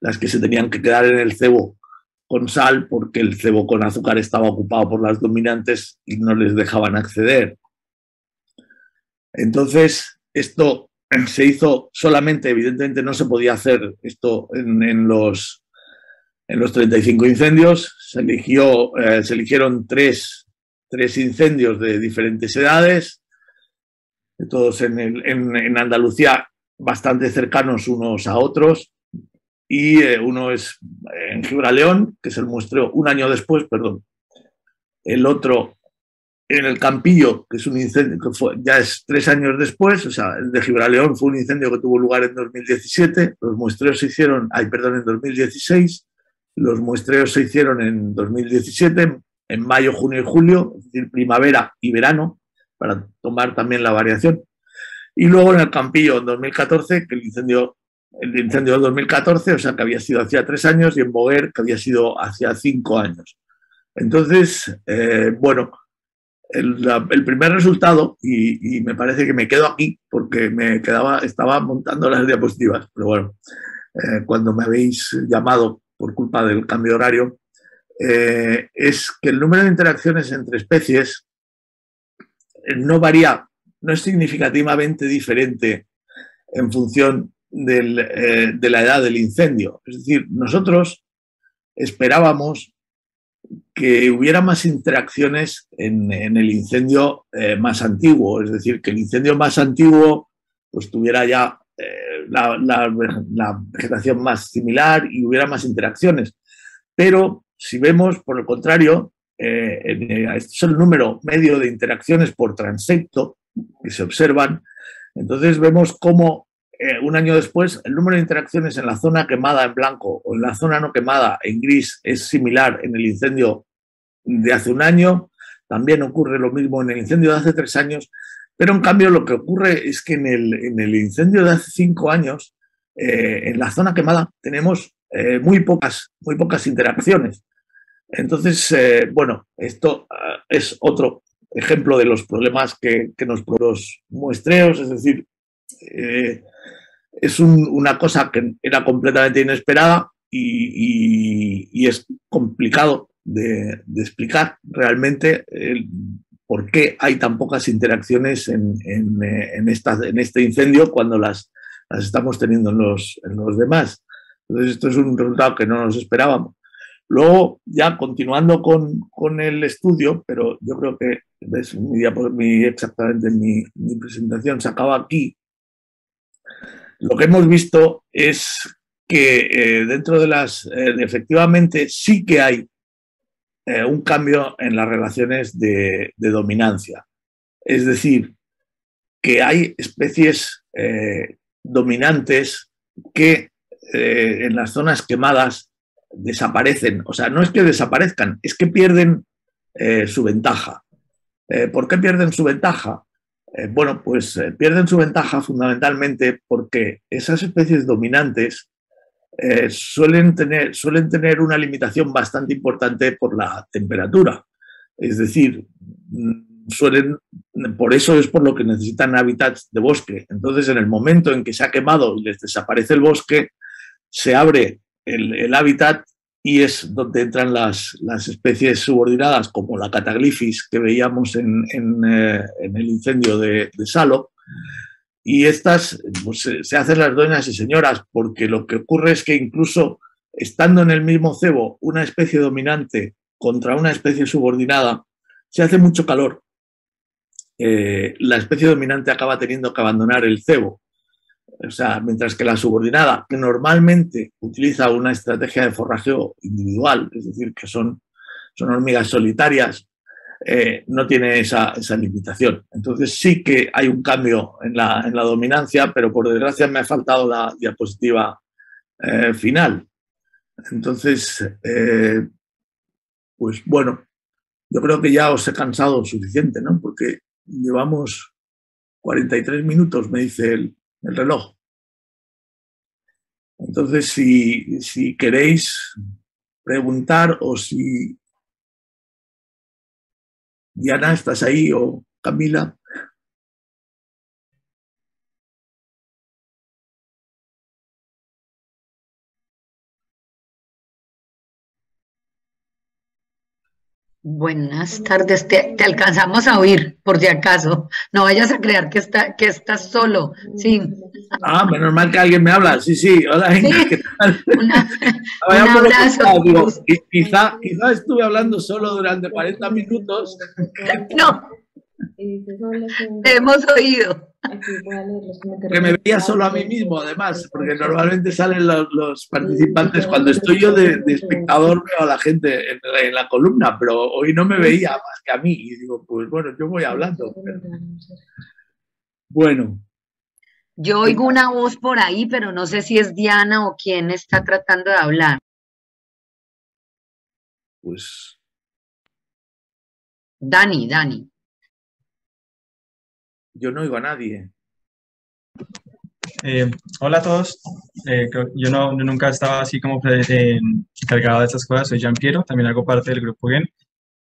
las que se tenían que quedar en el cebo con sal, porque el cebo con azúcar estaba ocupado por las dominantes y no les dejaban acceder. Entonces, esto se hizo solamente, evidentemente no se podía hacer esto en los 35 incendios. Se eligieron tres incendios de diferentes edades, todos en Andalucía bastante cercanos unos a otros, y uno es en Gibraleón, que es el muestreo un año después, perdón. El otro en el Campillo, que es un incendio que ya es 3 años después. O sea, el de Gibraleón fue un incendio que tuvo lugar en 2017, los muestreos se hicieron, en 2016, los muestreos se hicieron en 2017, en mayo, junio y julio, es decir, primavera y verano, para tomar también la variación. Y luego en el Campillo en 2014, que el incendio de 2014, o sea, que había sido hacía 3 años, y en Boguer, que había sido hacía 5 años. Entonces, el primer resultado, y me parece que me quedo aquí porque estaba montando las diapositivas, pero bueno, cuando me habéis llamado por culpa del cambio de horario, es que el número de interacciones entre especies no varía, no es significativamente diferente en función de la edad del incendio. Es decir, nosotros esperábamos que hubiera más interacciones en el incendio más antiguo, es decir, que el incendio más antiguo pues tuviera ya la vegetación más similar y hubiera más interacciones. Pero si vemos, por el contrario, este es el número medio de interacciones por transecto que se observan. Entonces vemos cómo un año después el número de interacciones en la zona quemada en blanco o en la zona no quemada en gris es similar en el incendio de hace un año. También ocurre lo mismo en el incendio de hace 3 años, pero en cambio lo que ocurre es que en el incendio de hace 5 años, en la zona quemada, tenemos muy pocas interacciones. Entonces, esto es otro ejemplo de los problemas que nos producen los muestreos, es decir, es una cosa que era completamente inesperada y es complicado de explicar realmente por qué hay tan pocas interacciones en este incendio cuando las estamos teniendo en los demás. Entonces, esto es un resultado que no nos esperábamos. Luego, ya continuando con el estudio, pero yo creo que exactamente mi presentación se acaba aquí. Lo que hemos visto es que dentro de efectivamente sí que hay un cambio en las relaciones de dominancia. Es decir, que hay especies dominantes que en las zonas quemadas desaparecen. O sea, no es que desaparezcan, es que pierden su ventaja. ¿Por qué pierden su ventaja? Pierden su ventaja fundamentalmente porque esas especies dominantes suelen tener una limitación bastante importante por la temperatura. Es decir, por eso es por lo que necesitan hábitats de bosque. Entonces, en el momento en que se ha quemado y les desaparece el bosque, se abre el hábitat y es donde entran las especies subordinadas, como la Cataglyphis que veíamos en el incendio de Salo. Y estas pues, se hacen las dueñas y señoras, porque lo que ocurre es que incluso estando en el mismo cebo una especie dominante contra una especie subordinada, se hace mucho calor. La especie dominante acaba teniendo que abandonar el cebo. O sea, mientras que la subordinada, que normalmente utiliza una estrategia de forrajeo individual, es decir, que son hormigas solitarias, no tiene esa limitación. Entonces sí que hay un cambio en la dominancia, pero por desgracia me ha faltado la diapositiva final. Entonces, pues bueno, yo creo que ya os he cansado suficiente, ¿no? Porque llevamos 43 minutos, me dice el reloj. Entonces, si queréis preguntar o si Diana, ¿estás ahí? O Camila. Buenas tardes, te alcanzamos a oír, por si acaso. No vayas a creer que estás solo. Sí. Ah, menos mal que alguien me habla. Sí, sí. Hola, Inga, Sí. ¿qué tal? Un abrazo. Digo, quizá estuve hablando solo durante 40 minutos. No, te hemos oído. Que me veía solo a mí mismo, además, porque normalmente salen los participantes. Cuando estoy yo de espectador, veo a la gente en la columna, pero hoy no me veía más que a mí. Y digo, pues bueno, yo voy hablando. Bueno. Yo oigo una voz por ahí, pero no sé si es Diana o quién está tratando de hablar. Pues. Dani. Yo no oigo a nadie. Hola a todos. Yo nunca estaba así como encargado de estas cosas. Soy Jean Piero, también hago parte del grupo GEN.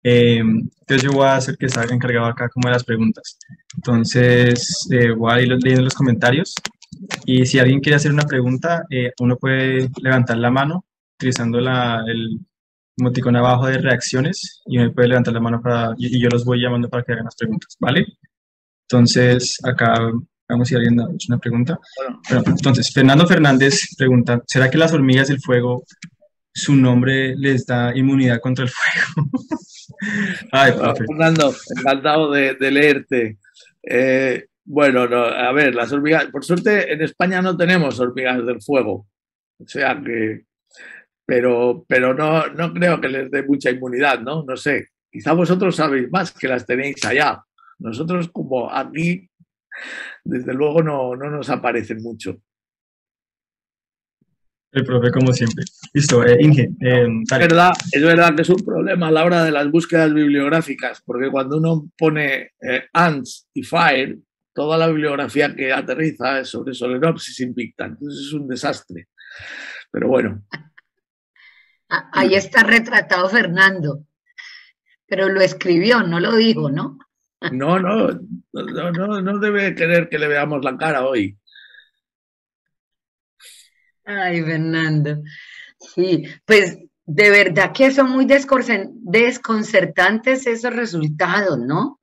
Entonces yo voy a ser que salga encargado acá como de las preguntas. Entonces voy a ir leyendo los comentarios y si alguien quiere hacer una pregunta, uno puede levantar la mano utilizando el emoticón abajo de reacciones y uno puede levantar la mano y yo los voy llamando para que hagan las preguntas, ¿vale? Entonces acá vamos si alguien ha hecho una pregunta. Bueno, entonces Fernando Fernández pregunta, ¿será que las hormigas del fuego, su nombre les da inmunidad contra el fuego? Ay, profe. Fernando, encantado de leerte. Bueno, no, a ver, las hormigas, por suerte en España no tenemos hormigas del fuego, o sea que, pero no creo que les dé mucha inmunidad, ¿no? No sé, quizá vosotros sabéis más que las tenéis allá. Nosotros como aquí, desde luego no nos aparecen mucho. El profe, como siempre. Listo, Inge. Es verdad que es un problema a la hora de las búsquedas bibliográficas, porque cuando uno pone ants y fire, toda la bibliografía que aterriza es sobre Solenopsis invicta. Entonces es un desastre. Pero bueno. Ahí está retratado Fernando, pero lo escribió, no lo dijo, ¿no? No debe querer que le veamos la cara hoy. Ay, Fernando. Sí, pues de verdad que son muy desconcertantes esos resultados, ¿no?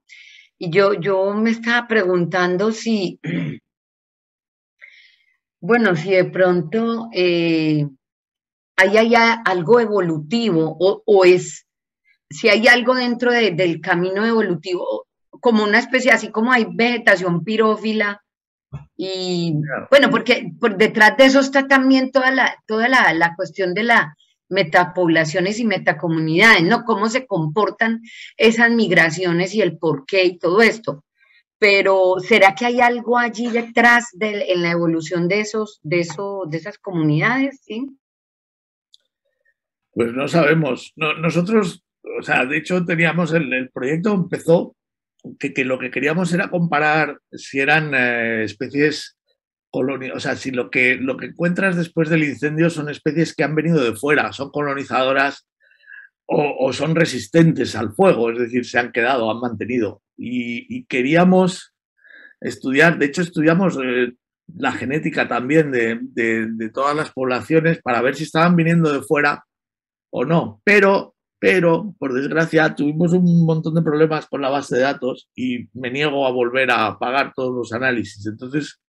Y yo me estaba preguntando si, bueno, si de pronto ahí hay algo evolutivo o si hay algo dentro del camino evolutivo, como una especie, así como hay vegetación pirófila. Y bueno, porque por detrás de eso está también toda la cuestión de las metapoblaciones y metacomunidades, ¿no? Cómo se comportan esas migraciones y el porqué y todo esto. Pero ¿será que hay algo allí detrás en la evolución de esas comunidades? ¿Sí? Pues no sabemos. Nosotros, o sea, de hecho teníamos el proyecto empezó que lo que queríamos era comparar si eran especies coloniales, o sea, si lo que encuentras después del incendio son especies que han venido de fuera, son colonizadoras o son resistentes al fuego, es decir, se han quedado, han mantenido. Y queríamos estudiar, de hecho estudiamos la genética también de todas las poblaciones para ver si estaban viniendo de fuera o no, pero por desgracia tuvimos un montón de problemas con la base de datos y me niego a volver a pagar todos los análisis, entonces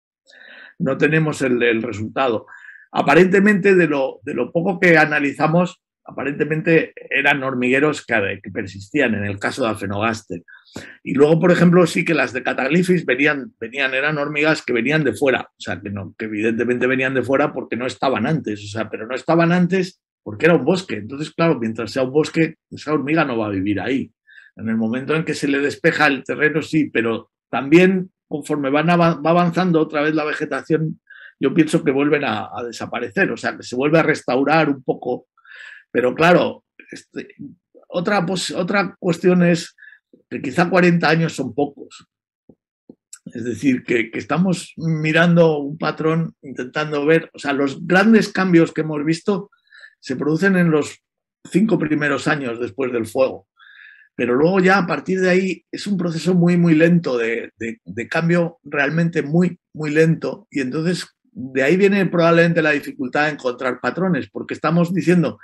no tenemos el resultado. Aparentemente de lo poco que analizamos, aparentemente eran hormigueros que persistían en el caso de Aphenogaster. Y luego, por ejemplo, sí que las de Cataglyphis eran hormigas que venían de fuera, o sea, que evidentemente venían de fuera porque no estaban antes, o sea, pero no estaban antes porque era un bosque. Entonces, claro, mientras sea un bosque, esa hormiga no va a vivir ahí. En el momento en que se le despeja el terreno, sí, pero también conforme va avanzando otra vez la vegetación, yo pienso que vuelven a desaparecer, o sea, que se vuelve a restaurar un poco. Pero claro, otra cuestión es que quizá 40 años son pocos. Es decir, que estamos mirando un patrón, intentando ver, o sea, los grandes cambios que hemos visto se producen en los 5 primeros años después del fuego. Pero luego ya a partir de ahí es un proceso muy, muy lento de cambio, realmente muy, muy lento. Y entonces de ahí viene probablemente la dificultad de encontrar patrones, porque estamos diciendo,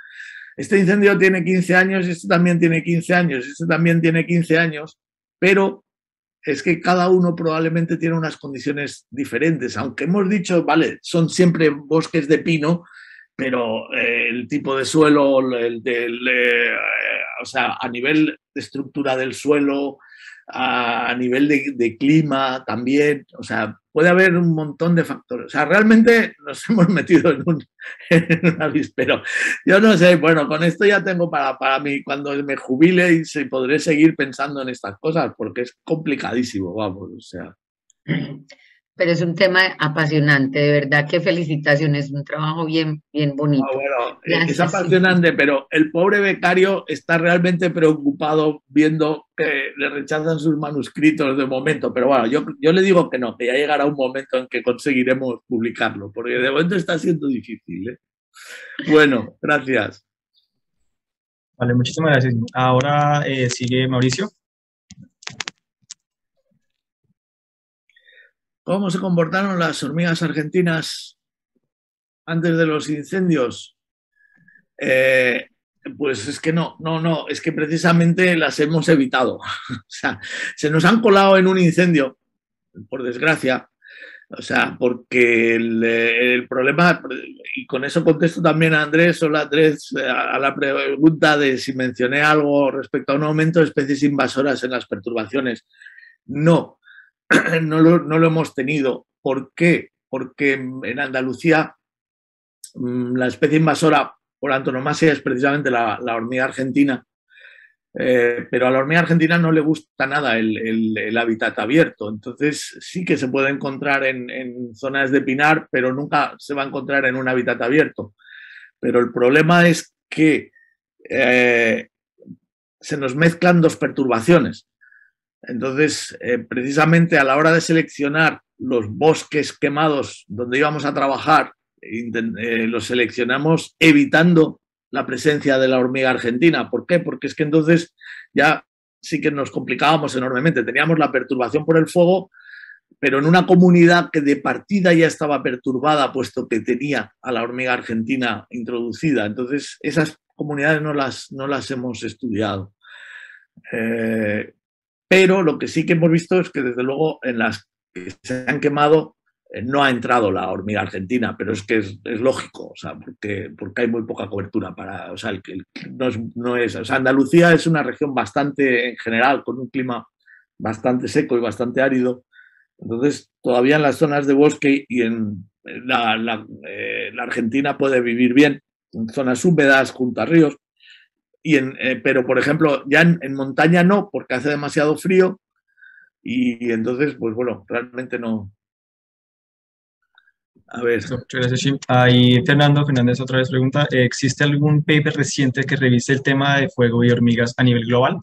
este incendio tiene 15 años, este también tiene 15 años, este también tiene 15 años, pero es que cada uno probablemente tiene unas condiciones diferentes. Aunque hemos dicho, vale, son siempre bosques de pino, pero el tipo de suelo, o sea, a nivel de estructura del suelo, a nivel de clima también, o sea, puede haber un montón de factores. O sea, realmente nos hemos metido en un avispero. Yo no sé, bueno, con esto ya tengo para mí, cuando me jubile y podré seguir pensando en estas cosas, porque es complicadísimo, vamos, o sea. Pero es un tema apasionante, de verdad que felicitaciones, un trabajo bien, bien bonito. Bueno, es apasionante, pero el pobre becario está realmente preocupado viendo que le rechazan sus manuscritos de momento, pero bueno, yo le digo que no, que ya llegará un momento en que conseguiremos publicarlo, porque de momento está siendo difícil, ¿eh? Bueno, gracias. Vale, muchísimas gracias. Ahora sigue Mauricio. ¿Cómo se comportaron las hormigas argentinas antes de los incendios? Pues es que no, es que precisamente las hemos evitado. O sea, se nos han colado en un incendio, por desgracia, o sea, porque el problema, y con eso contesto también a Andrés, hola Andrés, a la pregunta de si mencioné algo respecto a un aumento de especies invasoras en las perturbaciones. No, no lo hemos tenido. ¿Por qué? Porque en Andalucía la especie invasora por antonomasia es precisamente la hormiga argentina, pero a la hormiga argentina no le gusta nada el hábitat abierto, entonces sí que se puede encontrar en zonas de pinar, pero nunca se va a encontrar en un hábitat abierto. Pero el problema es que se nos mezclan dos perturbaciones. Entonces, precisamente a la hora de seleccionar los bosques quemados donde íbamos a trabajar, los seleccionamos evitando la presencia de la hormiga argentina. ¿Por qué? Porque es que entonces ya sí que nos complicábamos enormemente. Teníamos la perturbación por el fuego, pero en una comunidad que de partida ya estaba perturbada, puesto que tenía a la hormiga argentina introducida. Entonces, esas comunidades no las hemos estudiado. Pero lo que sí que hemos visto es que, desde luego, en las que se han quemado no ha entrado la hormiga argentina, pero es que es lógico, o sea, porque hay muy poca cobertura para, o sea, o sea, Andalucía es una región bastante, en general, con un clima bastante seco y bastante árido. Entonces, todavía en las zonas de bosque y en la Argentina puede vivir bien, en zonas húmedas, junto a ríos. Pero, por ejemplo, ya en montaña no, porque hace demasiado frío y entonces, pues bueno, realmente no. A ver. Muchas gracias, Shim. Ahí Fernando Fernández otra vez pregunta, ¿existe algún paper reciente que revise el tema de fuego y hormigas a nivel global?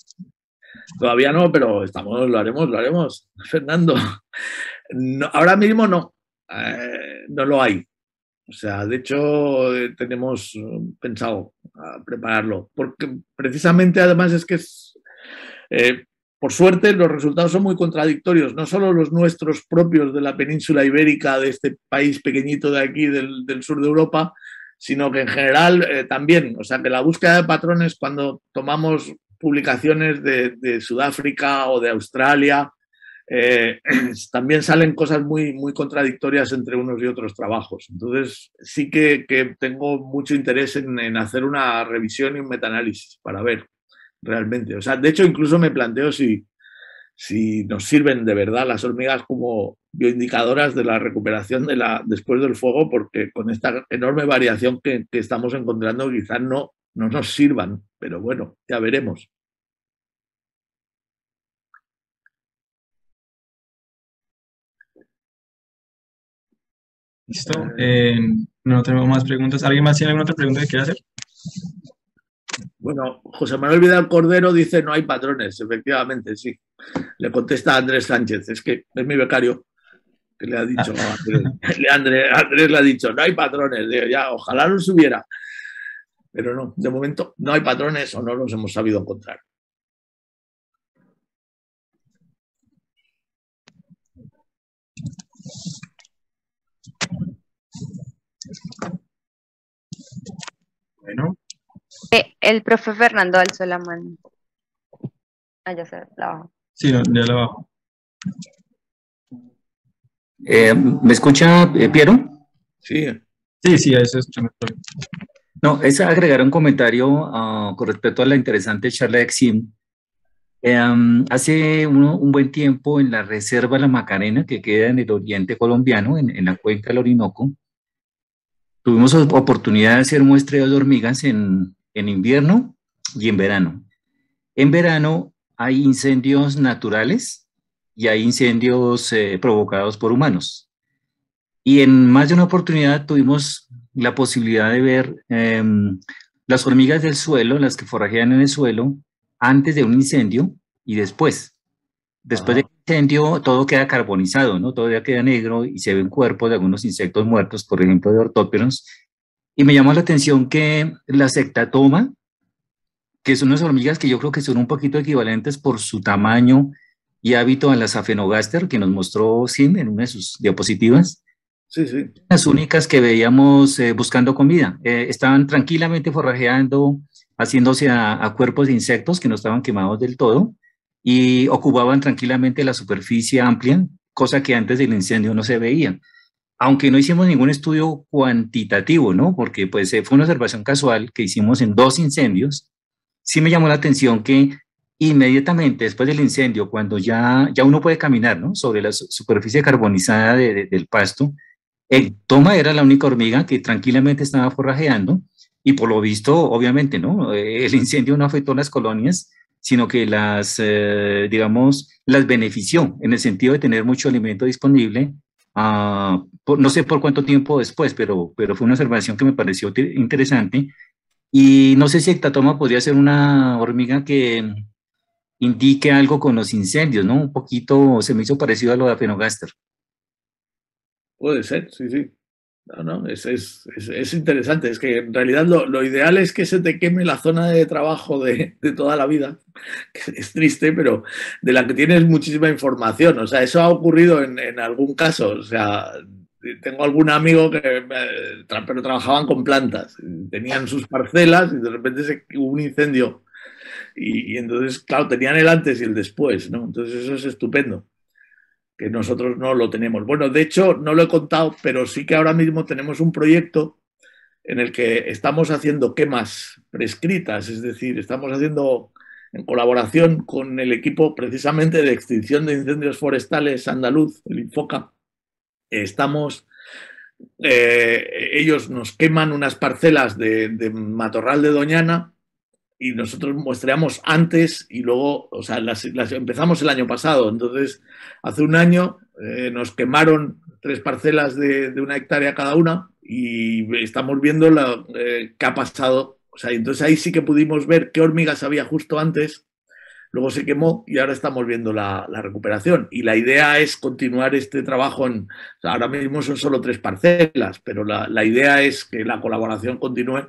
Todavía no, pero lo haremos, Fernando. No, ahora mismo no, no lo hay. O sea, de hecho, tenemos pensado prepararlo, porque precisamente además es que por suerte los resultados son muy contradictorios, no solo los nuestros propios de la península ibérica, de este país pequeñito de aquí, del sur de Europa, sino que en general también, o sea, que la búsqueda de patrones cuando tomamos publicaciones de Sudáfrica o de Australia, también salen cosas muy, muy contradictorias entre unos y otros trabajos. Entonces, sí que tengo mucho interés en hacer una revisión y un metaanálisis para ver realmente. O sea, de hecho, incluso me planteo si nos sirven de verdad las hormigas como bioindicadoras de la recuperación después del fuego, porque con esta enorme variación que estamos encontrando, quizás no nos sirvan, pero bueno, ya veremos. Listo. No tenemos más preguntas. ¿Alguien más tiene alguna otra pregunta que quiera hacer? Bueno, José Manuel Vidal Cordero dice no hay patrones, efectivamente, sí. Le contesta a Andrés Sánchez, es que es mi becario, que le ha dicho a Andrés le ha dicho, no hay patrones, digo, ya, ojalá los hubiera. Pero no, de momento no hay patrones o no los hemos sabido encontrar. Bueno, El profe Fernando alzó la mano. Ah, ya se la bajó. sí, no, ya lo bajo. ¿Me escucha, Piero? Sí, Sí, ahí se escucha mejor. No, es agregar un comentario con respecto a la interesante charla de Exim. Hace un buen tiempo en la Reserva La Macarena, que queda en el oriente colombiano, en la cuenca del Orinoco, tuvimos oportunidad de hacer muestreos de hormigas en invierno y en verano. En verano hay incendios naturales y hay incendios provocados por humanos. Y en más de una oportunidad tuvimos la posibilidad de ver las hormigas del suelo, las que forrajean en el suelo, antes de un incendio y después. Después del incendio todo queda carbonizado, ¿no? Todo ya queda negro y se ven cuerpos de algunos insectos muertos, por ejemplo de ortópteros. Y me llamó la atención que la sectatoma, que son unas hormigas que yo creo que son un poquito equivalentes por su tamaño y hábito a las Aphenogaster, que nos mostró Sim en una de sus diapositivas. sí, sí. Las únicas que veíamos buscando comida. Estaban tranquilamente forrajeando, haciéndose a cuerpos de insectos que no estaban quemados del todo y ocupaban tranquilamente la superficie amplia, cosa que antes del incendio no se veía. Aunque no hicimos ningún estudio cuantitativo, ¿no? Porque pues fue una observación casual que hicimos en 2 incendios. Sí me llamó la atención que inmediatamente después del incendio, cuando ya uno puede caminar, ¿no? Sobre la superficie carbonizada del pasto, Toma era la única hormiga que tranquilamente estaba forrajeando y por lo visto, obviamente, ¿no? El incendio no afectó a las colonias, sino que digamos, las benefició en el sentido de tener mucho alimento disponible. No sé por cuánto tiempo después, pero fue una observación que me pareció interesante. Y no sé si Ectatoma podría ser una hormiga que indique algo con los incendios, ¿no? Un poquito se me hizo parecido a lo de Aphenogaster. Puede ser, sí, sí. No, es interesante. Es que en realidad lo ideal es que se te queme la zona de trabajo de toda la vida, que es triste, pero de la que tienes muchísima información. O sea, eso ha ocurrido en algún caso. O sea, tengo algún amigo pero trabajaban con plantas, tenían sus parcelas y de repente hubo un incendio y entonces, claro, tenían el antes y el después, ¿no? Entonces eso es estupendo, que nosotros no lo tenemos. Bueno, de hecho, no lo he contado, pero sí que ahora mismo tenemos un proyecto en el que estamos haciendo quemas prescritas, es decir, estamos haciendo en colaboración con el equipo precisamente de extinción de incendios forestales andaluz, el Infoca. Ellos nos queman unas parcelas de matorral de Doñana y nosotros muestreamos antes y luego, o sea, las empezamos el año pasado. Entonces, hace un año nos quemaron 3 parcelas de 1 hectárea cada una y estamos viendo qué ha pasado. O sea, entonces ahí sí que pudimos ver qué hormigas había justo antes luego se quemó y ahora estamos viendo la recuperación. Y la idea es continuar este trabajo o sea, ahora mismo son solo 3 parcelas, pero la idea es que la colaboración continúe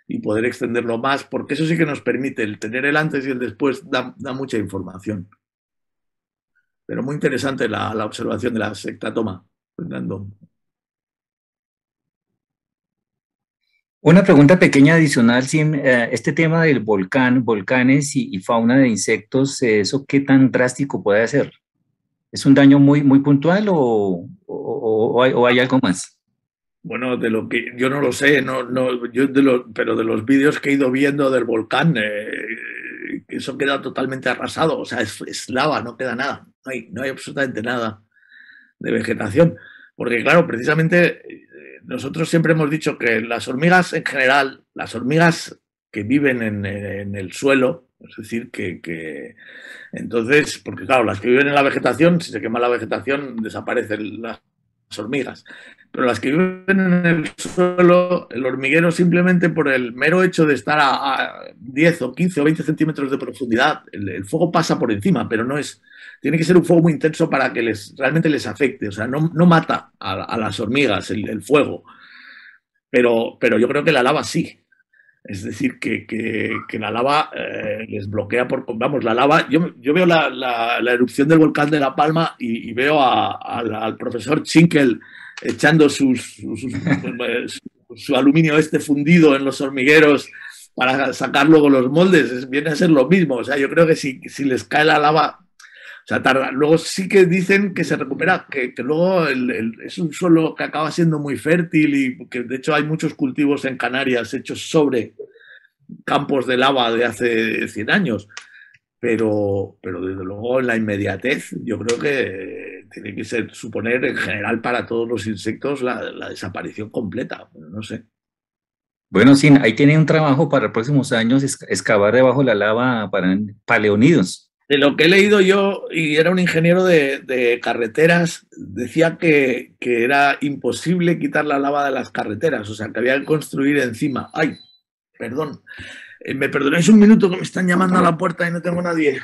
y poder extenderlo más, porque eso sí que nos permite, el tener el antes y el después da mucha información. Pero muy interesante la observación de la sectatoma, Fernando. Una pregunta pequeña adicional, Sim, este tema del volcanes y fauna de insectos, ¿eso qué tan drástico puede ser? ¿Es un daño muy, muy puntual o hay algo más? Bueno, de lo que yo no lo sé, pero de los vídeos que he ido viendo del volcán, eso queda totalmente arrasado, o sea, es lava, no queda nada, no hay absolutamente nada de vegetación, porque claro, precisamente nosotros siempre hemos dicho que las hormigas en general, las hormigas que viven en el suelo, es decir, entonces, porque claro, las que viven en la vegetación, si se quema la vegetación, desaparecen las hormigas. Pero las que viven en el suelo, el hormiguero simplemente por el mero hecho de estar a 10 o 15 o 20 centímetros de profundidad, el fuego pasa por encima, pero no es... Tiene que ser un fuego muy intenso para que realmente les afecte. O sea, no mata a las hormigas el fuego, pero yo creo que la lava sí. Es decir, que la lava les bloquea por... Vamos, la lava... Yo veo la erupción del volcán de La Palma y veo al profesor Schinkel echando su aluminio fundido en los hormigueros para sacar luego los moldes. Viene a ser lo mismo. O sea, yo creo que si les cae la lava... O sea, tarda. Luego sí que dicen que se recupera, que luego es un suelo que acaba siendo muy fértil y que de hecho hay muchos cultivos en Canarias hechos sobre campos de lava de hace 100 años. Pero desde luego en la inmediatez yo creo que tiene que suponer en general para todos los insectos la desaparición completa. No sé. Bueno, sí, ahí tiene un trabajo para los próximos años, excavar debajo de la lava para paleonidos. De lo que he leído yo, y era un ingeniero de carreteras, decía que era imposible quitar la lava de las carreteras, o sea, que había que construir encima. Ay, perdón. ¿Me perdonáis un minuto que me están llamando a la puerta y no tengo nadie?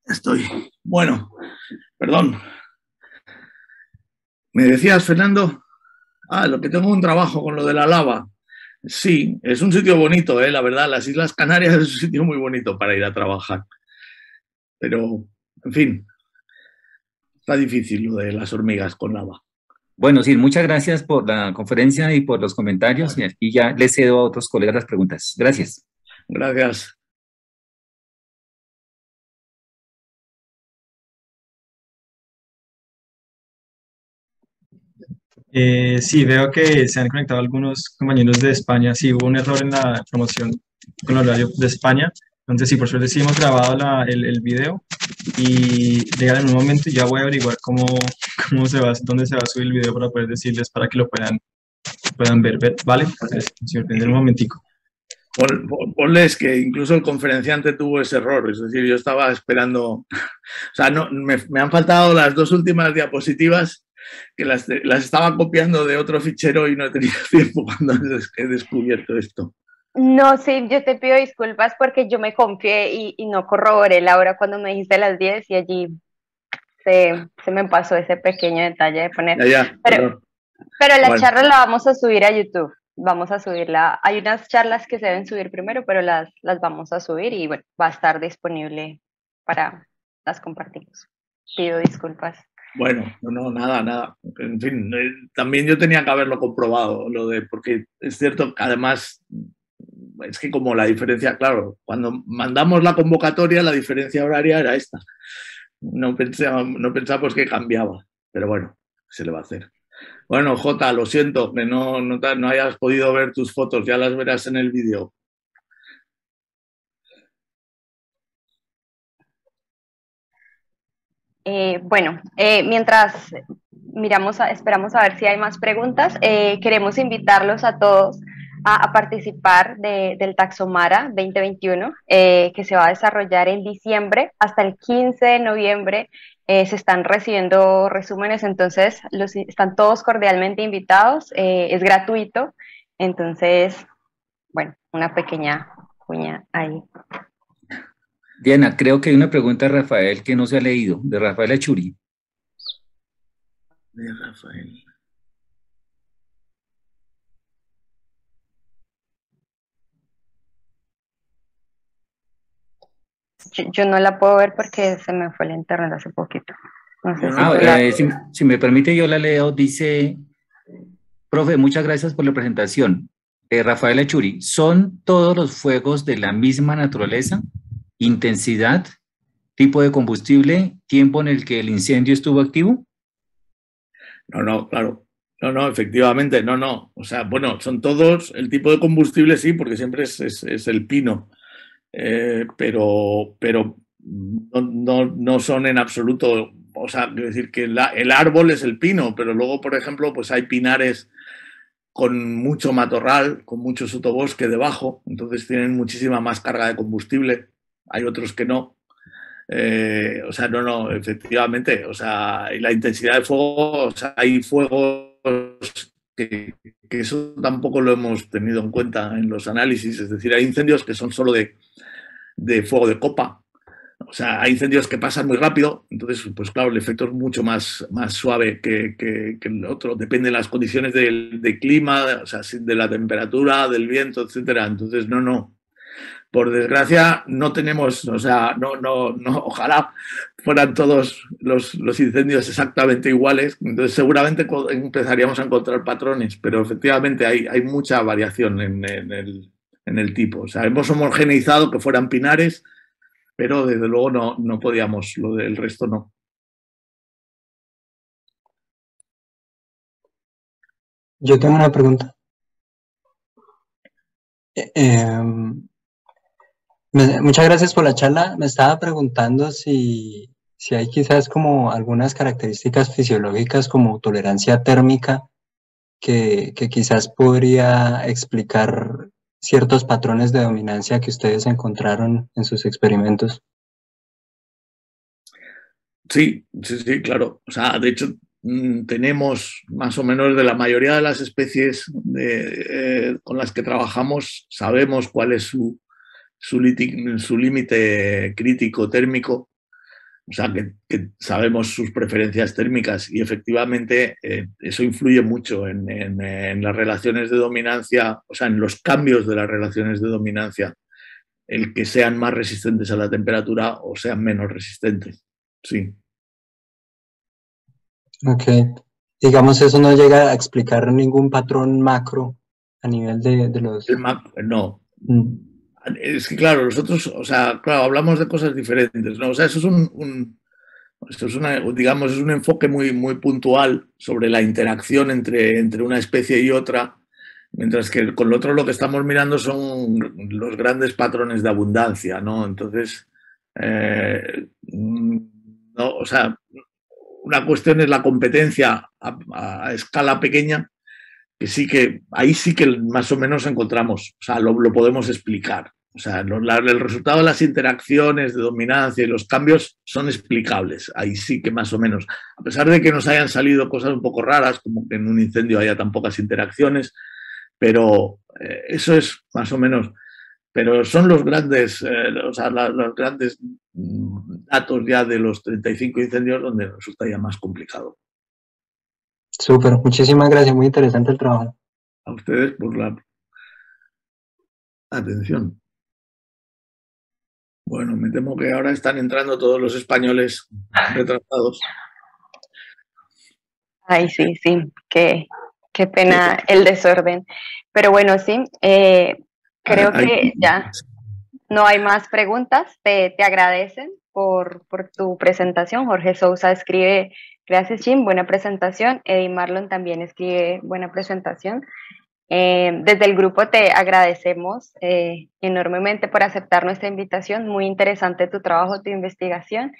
Estoy. Bueno, perdón. ¿Me decías, Fernando? Lo que tengo un trabajo con lo de la lava. Sí, es un sitio bonito, la verdad. Las Islas Canarias es un sitio muy bonito para ir a trabajar. Pero, en fin, está difícil lo de las hormigas con lava. Bueno, sí, muchas gracias por la conferencia y por los comentarios. Y aquí ya les cedo a otros colegas las preguntas. Gracias. Gracias. Sí, veo que se han conectado algunos compañeros de España. Sí, hubo un error en la promoción con el horario de España. Entonces, sí, por suerte sí hemos grabado el video y llegar en un momento y ya voy a averiguar dónde se va a subir el video para poder decirles para que lo puedan ver, ¿vale? Entonces, señor, un momentico. Ponles que incluso el conferenciante tuvo ese error, es decir, yo estaba esperando, o sea, me han faltado las 2 últimas diapositivas que las estaba copiando de otro fichero y no he tenido tiempo cuando he descubierto esto. No, sí, yo te pido disculpas porque yo me confié y no corroboré la hora cuando me dijiste las 10 y allí se me pasó ese pequeño detalle de poner. Pero la charla la vamos a subir a YouTube. Vamos a subirla. Hay unas charlas que se deben subir primero, pero las vamos a subir y bueno, va a estar disponible para las compartimos. Pido disculpas. Bueno, no, nada. En fin, también yo tenía que haberlo comprobado, porque es cierto que además es que como la diferencia, claro, cuando mandamos la convocatoria la diferencia horaria era esta. No pensábamos que cambiaba, pero bueno, se le va a hacer. Bueno, Jota, lo siento que no hayas podido ver tus fotos, ya las verás en el vídeo. Bueno, mientras esperamos a ver si hay más preguntas, queremos invitarlos a todos a participar del Taxomara 2021, que se va a desarrollar en diciembre hasta el 15 de noviembre. Se están recibiendo resúmenes, entonces están todos cordialmente invitados, es gratuito, entonces, bueno, una pequeña cuña ahí. Diana, creo que hay una pregunta de Rafael que no se ha leído, de Rafael Achuri. De Rafael. Yo no la puedo ver porque se me fue el internet hace poquito. No sé si me permite, yo la leo. Dice, profe, muchas gracias por la presentación. Rafael Achuri, ¿son todos los fuegos de la misma naturaleza? ¿Intensidad? ¿Tipo de combustible? ¿Tiempo en el que el incendio estuvo activo? No, claro. No, efectivamente, no. O sea, bueno, son todos, el tipo de combustible sí, porque siempre es el pino. Pero no son en absoluto, o sea, quiero decir que el árbol es el pino, pero luego, por ejemplo, pues hay pinares con mucho matorral, con mucho sotobosque debajo, entonces tienen muchísima más carga de combustible, hay otros que no. O sea, no, efectivamente, o sea, y la intensidad de fuego, o sea, hay fuegos que eso tampoco lo hemos tenido en cuenta en los análisis, es decir, hay incendios que son solo de fuego de copa. O sea, hay incendios que pasan muy rápido, entonces, pues claro, el efecto es mucho más suave que el otro. Depende de las condiciones del clima, o sea, de la temperatura, del viento, etcétera. Entonces, no. Por desgracia, no tenemos, o sea, no, ojalá fueran todos los incendios exactamente iguales. Entonces, seguramente empezaríamos a encontrar patrones, pero efectivamente hay mucha variación en el tipo. O sea, hemos homogeneizado que fueran pinares, pero desde luego no podíamos, lo del resto no. Yo tengo una pregunta. Muchas gracias por la charla. Me estaba preguntando si hay quizás como algunas características fisiológicas como tolerancia térmica que quizás podría explicar ciertos patrones de dominancia que ustedes encontraron en sus experimentos. Sí, claro. O sea, de hecho, tenemos más o menos de la mayoría de las especies con las que trabajamos, sabemos cuál es su límite crítico térmico. O sea, que sabemos sus preferencias térmicas y efectivamente eso influye mucho en las relaciones de dominancia, o sea, en los cambios de las relaciones de dominancia, el que sean más resistentes a la temperatura o sean menos resistentes. Sí. Ok. Digamos, eso no llega a explicar ningún patrón macro a nivel de los... No. Es que claro, nosotros, o sea, claro, hablamos de cosas diferentes, ¿no? O sea, eso es digamos, es un enfoque muy puntual sobre la interacción entre una especie y otra, mientras que con lo otro lo que estamos mirando son los grandes patrones de abundancia, ¿no? Entonces, no, o sea, una cuestión es la competencia a escala pequeña, que ahí sí que más o menos encontramos, o sea, lo podemos explicar. O sea, el resultado de las interacciones de dominancia y los cambios son explicables. Ahí sí que más o menos, a pesar de que nos hayan salido cosas un poco raras, como que en un incendio haya tan pocas interacciones, pero eso es más o menos. Pero son los grandes, o sea, los grandes datos ya de los 35 incendios donde resulta ya más complicado. Súper, muchísimas gracias, muy interesante el trabajo. A ustedes por la atención. Bueno, me temo que ahora están entrando todos los españoles retrasados. Ay, sí, qué pena el desorden. Pero bueno, sí, creo que ya no hay más preguntas. Te agradecen por tu presentación. Jorge Sousa escribe, gracias Jim, buena presentación. Eddie Marlon también escribe, buena presentación. Desde el grupo te agradecemos enormemente por aceptar nuestra invitación. Muy interesante tu trabajo, tu investigación.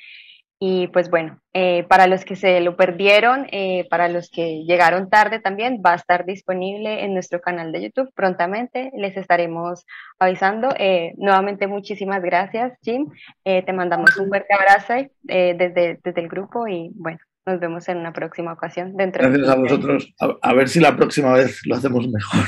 Y pues bueno, para los que se lo perdieron, para los que llegaron tarde también, va a estar disponible en nuestro canal de YouTube prontamente. Les estaremos avisando. Nuevamente, muchísimas gracias, Jim. Te mandamos un fuerte abrazo desde el grupo y bueno, nos vemos en una próxima ocasión. Gracias a vosotros. A ver si la próxima vez lo hacemos mejor.